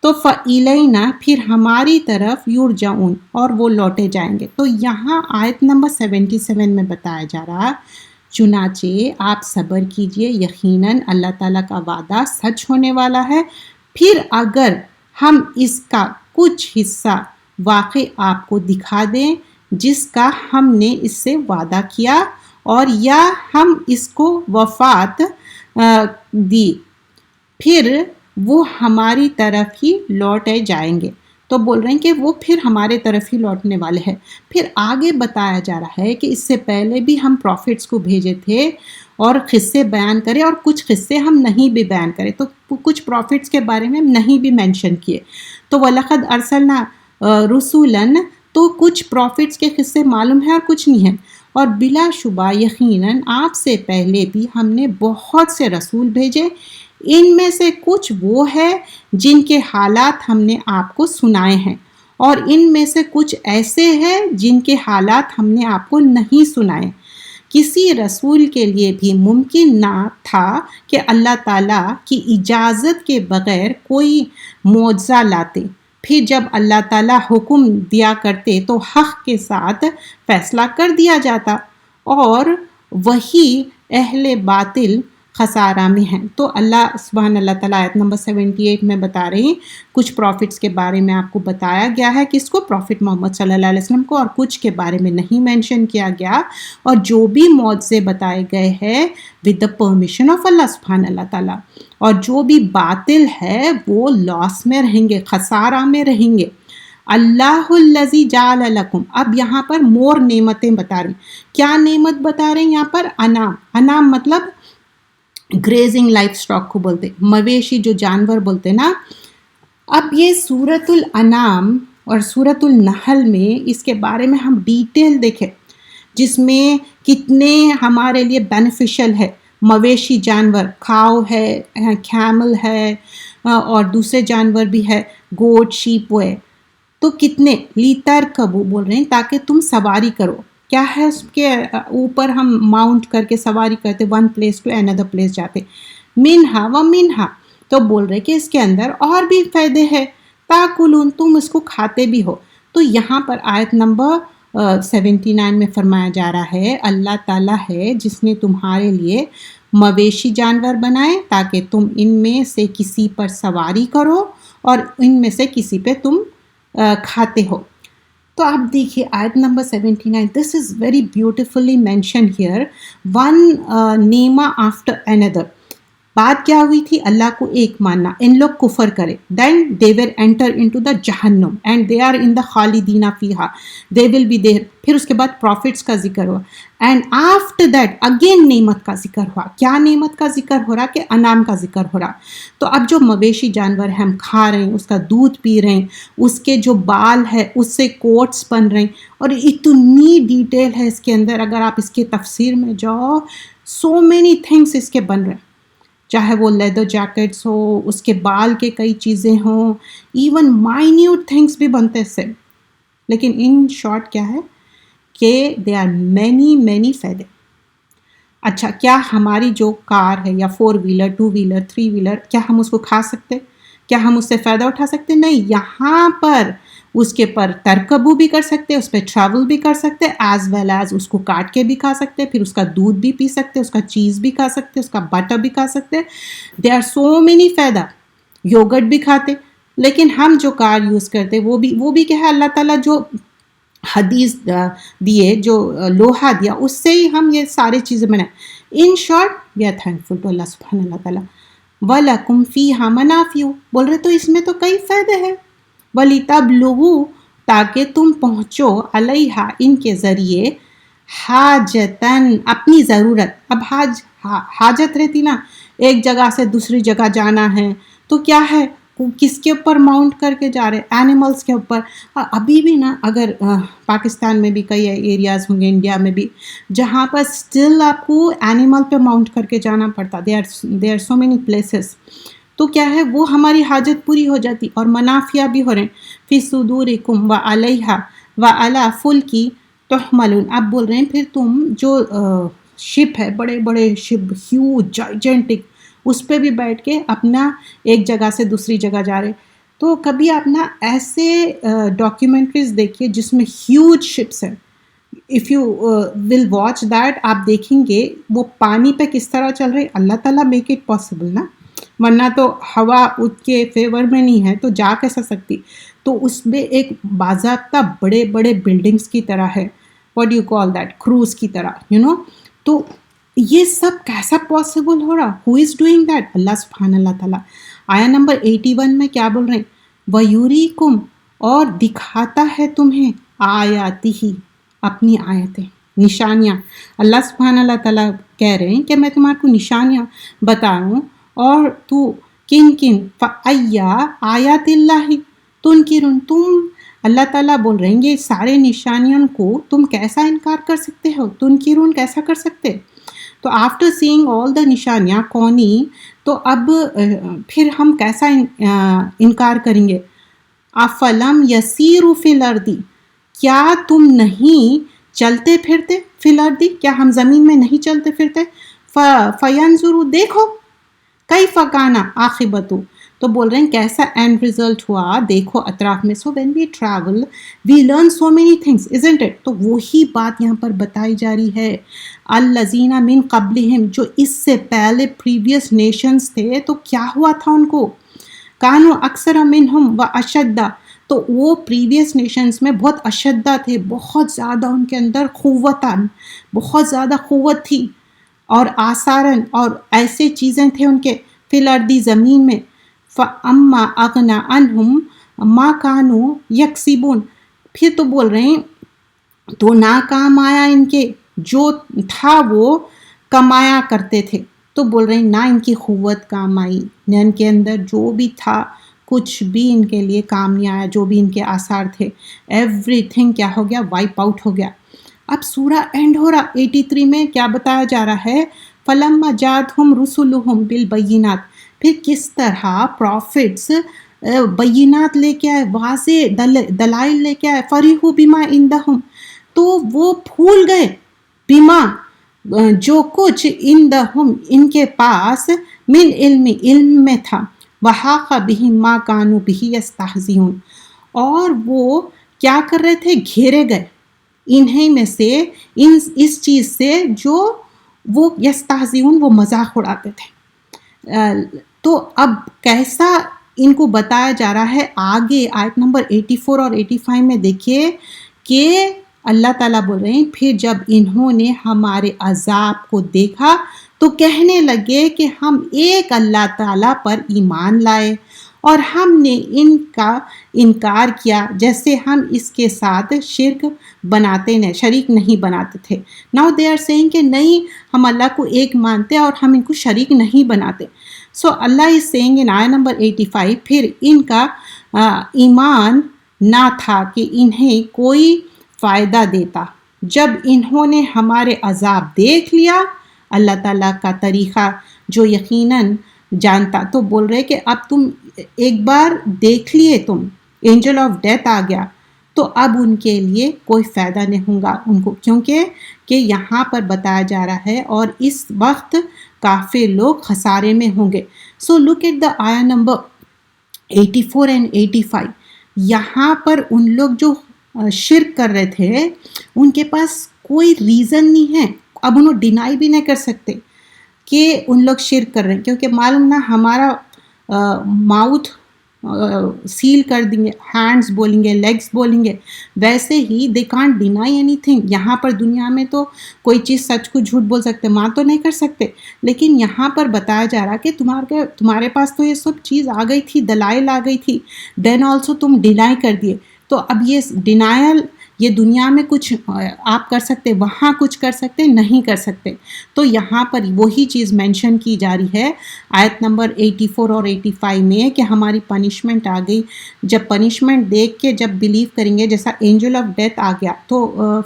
تو فَإِلَيْنَا، پھر ہماری طرف یرجعون، اور وہ لوٹے جائیں گے. تو یہاں آیت نمبر 77 میں بتایا جا رہا چنانچہ آپ صبر کیجئے، یقیناً اللہ تعالیٰ کا وعدہ سچ ہونے والا ہے. پھر اگر ہم اس کا کچھ حصہ واقع آپ کو دکھا دیں جس کا ہم نے اس سے وعدہ کیا، اور یا ہم اس کو وفات دی، پھر وہ ہماری طرف ہی لوٹے جائیں گے. تو بول رہے ہیں کہ وہ پھر ہمارے طرف ہی لوٹنے والے ہیں. پھر آگے بتایا جا رہا ہے کہ اس سے پہلے بھی ہم پروفٹس کو بھیجے تھے اور قصے بیان کرے، اور کچھ قصے ہم نہیں بھی بیان کرے. تو کچھ پروفٹس کے بارے میں نہیں بھی مینشن کیے. تو وَلَقَدْ أَرْسَلْنَا رُسُولًا، تو کچھ پروفٹس کے قصے معلوم ہیں اور کچھ نہیں ہیں. اور بلا شبہ یقیناً آپ سے پہلے بھی ہم نے بہت سے رسول بھیجے. ان میں سے کچھ وہ ہے جن کے حالات ہم نے آپ کو سنائے ہیں، اور ان میں سے کچھ ایسے ہیں جن کے حالات ہم نے آپ کو نہیں سنائے. کسی رسول کے لیے بھی ممکن نہ تھا کہ اللہ تعالیٰ کی اجازت کے بغیر کوئی معجزہ لاتے. پھر جب اللہ تعالیٰ حکم دیا کرتے تو حق کے ساتھ فیصلہ کر دیا جاتا، اور وہی اہل باطل خسارہ میں ہیں. تو اللہ سبحانہ اللہ تعالیٰ آیت نمبر 78 میں بتا رہے ہیں کچھ پروفٹس کے بارے میں آپ کو بتایا گیا ہے، کس کو، پروفٹ محمد صلی اللہ علیہ وسلم کو، اور کچھ کے بارے میں نہیں مینشن کیا گیا. اور جو بھی معجزے بتائے گئے ہیں ود دا پرمیشن آف اللہ سبحانہ اللہ تعالیٰ، اور جو بھی باطل ہے وہ لاس میں رہیں گے، خسارہ میں رہیں گے. اللہ الذی جعل لکم، اب یہاں پر مور نعمتیں بتا رہے ہیں. کیا نعمت بتا رہے ہیں یہاں پر، انعام. انعام مطلب گریزنگ لائف سٹاک کو بولتے، مویشی جو جانور بولتے نا. اب یہ سورۃ الانعام اور سورۃ النحل میں اس کے بارے میں ہم ڈیٹیل دیکھیں، جس میں کتنے ہمارے لیے بینیفیشل ہے. مویشی جانور، کھاؤ ہے، کیمل ہے، اور دوسرے جانور بھی ہے، گوٹ، شیپ ہے. تو کتنے لیترکبو بول رہے ہیں تاکہ تم سواری کرو. کیا ہے اس کے اوپر ہم ماؤنٹ کر کے سواری کرتے، one place to another place جاتے. منہا و منہا، تو بول رہے کہ اس کے اندر اور بھی فائدے ہیں، تاکلون، تم اس کو کھاتے بھی ہو. تو یہاں پر آیت نمبر 79 میں فرمایا جا رہا ہے اللہ تعالیٰ ہے جس نے تمہارے لیے مویشی جانور بنائے تاکہ تم ان میں سے کسی پر سواری کرو اور ان میں سے کسی پہ تم کھاتے ہو. تو آپ دیکھیے آیت نمبر 79، this is very beautifully mention here, ون نیما آفٹر اندر. بات کیا ہوئی تھی؟ اللہ کو ایک ماننا. ان لوگ کفر کرے. دین دے ول انٹر انٹو دا جہنم اینڈ دے آر ان دا خالدین فیہا. دے ول بی دیر. پھر اس کے بعد پروفٹس کا ذکر ہوا. اینڈ آفٹر دیٹ اگین نعمت کا ذکر ہوا. کیا نعمت کا ذکر ہو رہا؟ کہ انعام کا ذکر ہو رہا. تو اب جو مویشی جانور ہیں ہم کھا رہے ہیں، اس کا دودھ پی رہے ہیں، اس کے جو بال ہے اس سے کوٹس بن رہے ہیں، اور اتنی ڈیٹیل ہے اس کے اندر. اگر آپ اس کے تفسیر میں جاؤ، سو مینی تھنگس اس کے بن رہے ہیں. چاہے وہ لیدر جیکٹس ہو، اس کے بال کے کئی چیزیں ہوں، ایون مائنیوٹ تھنگس بھی بنتے سے. لیکن ان شارٹ کیا ہے کہ دے آر مینی فائدے. اچھا، کیا ہماری جو کار ہے یا 4 ویلر 2 ویلر 3 ویلر، کیا ہم اس کو کھا سکتے؟ کیا ہم اس سے فائدہ اٹھا سکتے؟ نہیں. یہاں پر اس کے پر ترکبو بھی کر سکتے، اس پہ ٹریول بھی کر سکتے، ایز ویل ایز اس کو کاٹ کے بھی کھا سکتے، پھر اس کا دودھ بھی پی سکتے، اس کا چیز بھی کھا سکتے، اس کا بٹر بھی کھا سکتے. دے آر سو مینی فائدہ. یوگرٹ بھی کھاتے. لیکن ہم جو کار یوز کرتے وہ بھی کیا ہے، اللہ تعالیٰ جو حدیث دیے، جو لوہا دیا، اس سے ہی ہم یہ سارے چیزیں بنائیں. In short we are thankful to Allah سبحانہ اللہ تعالیٰ. وَلَكُمْ فِيهَا مَنَافِعُ. بول رہے تو اس میں تو کئی فائدے ہیں. وَلِتَبْلُغُوا. تاکہ تم پہنچو علیہا ان کے ذریعے حاجتاً اپنی ضرورت. اب حاجت رہتی نا، ایک جگہ سے دوسری جگہ جانا ہے تو کیا ہے، کس کے اوپر ماؤنٹ کر کے جا رہے؟ اینیملس کے اوپر. ابھی بھی نا، اگر پاکستان میں بھی کئی ایریاز ہوں گے، انڈیا میں بھی، جہاں پر اسٹل آپ کو اینیمل پہ ماؤنٹ کر کے جانا پڑتا. They are so many places. تو کیا ہے، وہ ہماری حاجت پوری ہو جاتی اور منافع بھی ہو رہے ہیں. فی صدورکم وعلیہا وعلی فلکی تحملون. اب بول رہے ہیں پھر تم جو شپ ہے، بڑے بڑے شپ، ہیوج جائجنٹک، اس پہ بھی بیٹھ کے اپنا ایک جگہ سے دوسری جگہ جا رہے. تو کبھی آپ نا ایسے ڈاکیومنٹریز دیکھیے جس میں ہیوج شپس ہیں. If you will watch that, آپ دیکھیں گے وہ پانی پہ کس طرح چل رہے. اللہ تعالیٰ میک اٹ پاسبل نا، ورنہ تو ہوا اس کے فیور میں نہیں ہے تو جا کیسا سکتی. تو اس میں ایک باضابطہ بڑے بڑے بلڈنگز کی طرح ہے. What you call that, cruise کی طرح، تو یہ سب کیسا پاسبل ہو رہا؟ ہو از ڈوئنگ دیٹ؟ اللہ سبحانہ اللہ تعالیٰ. آیا نمبر 81 میں کیا بول رہے ہیں؟ وَيُرِيكُمْ. اور دکھاتا ہے تمہیں آیاتہ، اپنی آیتیں، نشانیاں. اللہ سبحانہ اللہ تعالیٰ کہہ رہے ہیں کہ میں تمہارے کو نشانیاں بتا رہا ہوں، اور تو کن فَأَيَّا آیات اللہ تنکرون. تم، اللہ تعالیٰ بول رہے ہیں یہ سارے نشانیوں کو تم کیسا انکار کر سکتے ہو؟ تنکرون کیسا کر سکتے؟ تو آفٹر سینگ آل دا نشانیاں کونی، تو اب پھر ہم کیسا انکار کریں گے؟ افلم یسیروا فی الارض. کیا تم نہیں چلتے پھرتے فی الارض؟ کیا ہم زمین میں نہیں چلتے پھرتے؟ فینظروا. دیکھو کیف کان عاقبۃ. تو بول رہے ہیں کیسا اینڈ ریزلٹ ہوا، دیکھو اطراف میں. So when we travel we learn so many things, isn't it? تو وہی بات یہاں پر بتائی جا رہی ہے. الذین من قبلہم، جو اس سے پہلے پریویس نیشنز تھے، تو کیا ہوا تھا ان کو؟ کانوا اکثر منہم و اشدہ. تو وہ پریویس نیشنز میں بہت اشدہ تھے، بہت زیادہ ان کے اندر قوتاً، بہت زیادہ قوت تھی، اور آثاراً، اور ایسے چیزیں تھے ان کے فی الارض زمین میں. فَأَمَّا أَغْنَى عَنْهُمْ مَا كَانُوا يَكْسِبُونَ. پھر تو بول رہے ہیں تو ناکام آیا ان کے جو تھا وہ کمایا کرتے تھے. تو بول رہے ہیں نہ ان کی قوت کام آئی، نہ ان کے اندر جو بھی تھا کچھ بھی ان کے لیے کام نہیں آیا. جو بھی ان کے آثار تھے، ایوری تھنگ کیا ہو گیا؟ وائپ آؤٹ ہو گیا. اب سورہ اینڈ ہو رہا. 83 میں کیا بتایا جا رہا ہے؟ فَلَمَّا جَاءَتْهُمْ رُسُلُهُمْ بِالْبَيِّنَاتِ. پھر کس طرح پروفٹس بینات لے کے آئے، واضح دلائل لے کے آئے. فَرِحُوا بِمَا عِندَهُمْ. تو وہ پھول گئے، بما جو کچھ عندہم ان کے پاس، من علم میں تھا. وحاق بہم ما کانوا بہ یستہزئون. اور وہ کیا کر رہے تھے؟ گھیرے گئے انہیں میں سے اس چیز سے جو وہ یستہزئون، وہ مذاق اڑاتے تھے. تو اب کیسا ان کو بتایا جا رہا ہے آگے آیت نمبر 84 اور 85 میں دیکھیے کہ اللہ تعالیٰ بول رہے ہیں پھر جب انہوں نے ہمارے عذاب کو دیکھا تو کہنے لگے کہ ہم ایک اللہ تعالیٰ پر ایمان لائے اور ہم نے ان کا انکار کیا جیسے ہم اس کے ساتھ شریک نہیں بناتے تھے. ناؤ دے آر سیئنگ کہ نہیں ہم اللہ کو ایک مانتے اور ہم ان کو شریک نہیں بناتے. سو اللہ از سیئنگ ان آیت نمبر 85 پھر ان کا ایمان نہ تھا کہ انہیں کوئی فائدہ دیتا. جب انہوں نے ہمارے عذاب دیکھ لیا اللہ تعالیٰ کا طریقہ جو یقیناً جانتا تو بول رہے کہ اب تم ایک بار دیکھ لیے تم اینجل آف ڈیتھ آ گیا تو اب ان کے لیے کوئی فائدہ نہیں ہوگا ان کو کیونکہ کہ یہاں پر بتایا جا رہا ہے اور اس وقت کافی لوگ خسارے میں ہوں گے. سو لک ایٹ دا آیا نمبر 84 اینڈ 85. یہاں پر ان لوگ جو شرک کر رہے تھے ان کے پاس کوئی ریزن نہیں ہے. اب انہوں ڈینائی بھی نہیں کر سکتے کہ ان لوگ شرک کر رہے ہیں کیونکہ معلوم نہ ہمارا ماؤتھ سیل کر دیں گے ہینڈز بولیں گے لیگز بولیں گے ویسے ہی they can't deny anything. یہاں پر دنیا میں تو کوئی چیز سچ کو جھوٹ بول سکتے ماں تو نہیں کر سکتے لیکن یہاں پر بتایا جا رہا کہ تمہارے پاس تو یہ سب چیز آ گئی تھی دلائل آ گئی تھی دین آلسو تم ڈینائی کر دیے. تو اب یہ ڈینائل یہ دنیا میں کچھ آپ کر سکتے وہاں کچھ کر سکتے نہیں کر سکتے. تو یہاں پر وہی چیز مینشن کی جا رہی ہے آیت نمبر 84 اور 85 میں کہ ہماری پنشمنٹ آ گئی. جب پنشمنٹ دیکھ کے جب بلیو کریں گے جیسا اینجل آف ڈیتھ آ گیا تو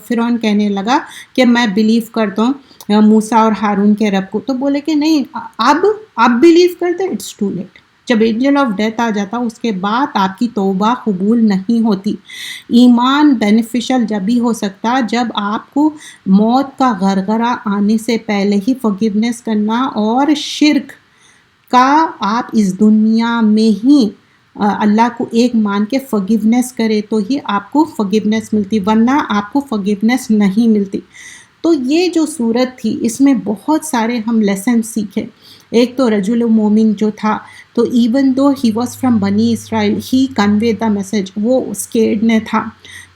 فرعون کہنے لگا کہ میں بلیو کرتا ہوں موسیٰ اور ہارون کے رب کو. تو بولے کہ نہیں اب بلیو کرتے اٹس ٹو لیٹ. جب اینجل آف ڈیتھ آ جاتا اس کے بعد آپ کی توبہ قبول نہیں ہوتی. ایمان بینیفیشل جب بھی ہو سکتا جب آپ کو موت کا غرغرہ آنے سے پہلے ہی فورگیونیس کرنا اور شرک کا آپ اس دنیا میں ہی اللہ کو ایک مان کے فورگیونیس کرے تو ہی آپ کو فورگیونیس ملتی ورنہ آپ کو فورگیونیس نہیں ملتی. تو یہ جو صورت تھی اس میں بہت سارے ہم لیسن سیکھے. ایک تو رجل مومن جو تھا تو even though he was from بنی اسرائیل ہی کنوے دا میسج. وہ اسکیڈ نے تھا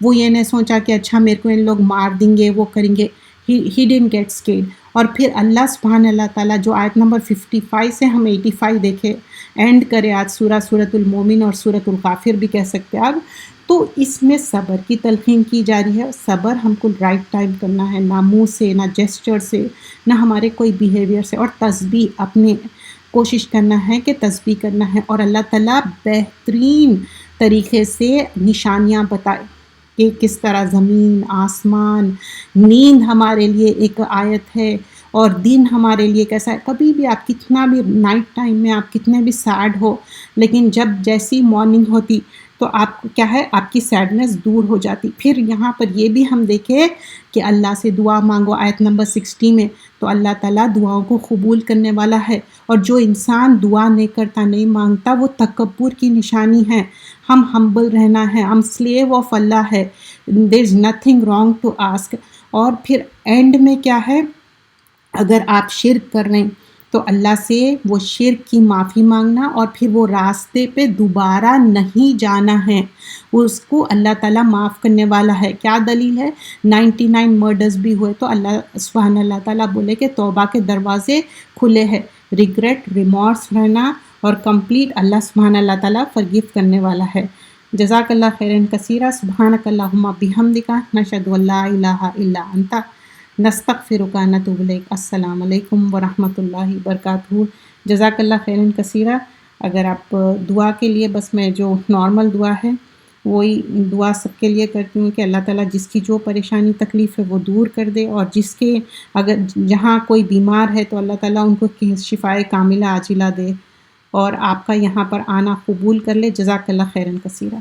وہ یہ نہیں سوچا کہ اچھا میرے کو ان لوگ مار دیں گے وہ کریں گے. He didn't get scared. اور پھر اللہ سبحانہ اللہ تعالیٰ جو آیت نمبر 55 سے ہم 85 دیکھے اینڈ کرے آج سورۃ المومن اور سورۃ الغافر بھی کہہ سکتے اب. تو اس میں صبر کی تلقین کی جا رہی ہے. صبر ہم کو رائٹ ٹائم کرنا ہے نہ منہ سے نہ جیسچر سے نہ ہمارے کوئی بیہیویئر سے. اور تسبیح اپنے کوشش کرنا ہے کہ تسبیح کرنا ہے اور اللہ تعالیٰ بہترین طریقے سے نشانیاں بتائے کہ کس طرح زمین آسمان نیند ہمارے لیے ایک آیت ہے اور دن ہمارے لیے کیسا ہے. کبھی بھی آپ کتنا بھی نائٹ ٹائم میں آپ کتنے بھی سیڈ ہو لیکن جب جیسی مارننگ ہوتی تو آپ کیا ہے آپ کی سیڈنس دور ہو جاتی. پھر یہاں پر یہ بھی ہم دیکھیں کہ اللہ سے دعا مانگو آیت نمبر 60 میں تو اللہ تعالیٰ دعاؤں کو قبول کرنے والا ہے. اور جو انسان دعا نہیں کرتا نہیں مانگتا وہ تکبر کی نشانی ہے. ہم ہمبل رہنا ہے ہم سلیو آف اللہ ہے. There is nothing wrong to ask. اور پھر اینڈ میں کیا ہے اگر آپ شرک کر رہے ہیں تو اللہ سے وہ شرک کی معافی مانگنا اور پھر وہ راستے پہ دوبارہ نہیں جانا ہے. اس کو اللہ تعالیٰ معاف کرنے والا ہے. کیا دلیل ہے 99 مرڈرز بھی ہوئے تو اللہ سبحانہ اللہ تعالیٰ بولے کہ توبہ کے دروازے کھلے ہیں. ریگریٹ ریمورس رہنا اور کمپلیٹ اللہ سبحانہ اللہ تعالیٰ فرگیو کرنے والا ہے. جزاک اللہ خیرن کثیرہ. سبحانک اللہم بحمدک نشہد ان لا الہ الا انت نستغفرک ونتوب الیک. السلام علیکم ورحمۃ اللہ وبرکاتہ. جزاک اللہ خیرن کثیرہ. اگر آپ دعا کے لیے بس میں جو نارمل دعا ہے وہی دعا سب کے لیے کرتی ہوں کہ اللہ تعالیٰ جس کی جو پریشانی تکلیف ہے وہ دور کر دے اور جس کے اگر جہاں کوئی بیمار ہے تو اللہ تعالیٰ ان کو شفائے کاملہ عاجلہ دے اور آپ کا یہاں پر آنا قبول کر لے. جزاک اللہ خیرن کثیرہ.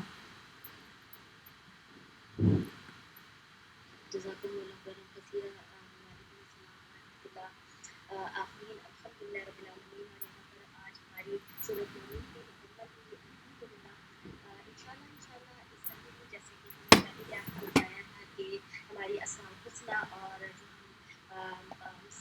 جزاکم اللہ خیرا کثیرا. وعلیکم السلام ورحمۃ اللہ. آفرین الحمد للہ رب العالمین. اور یہاں پر آج ہماری سورۃ مومن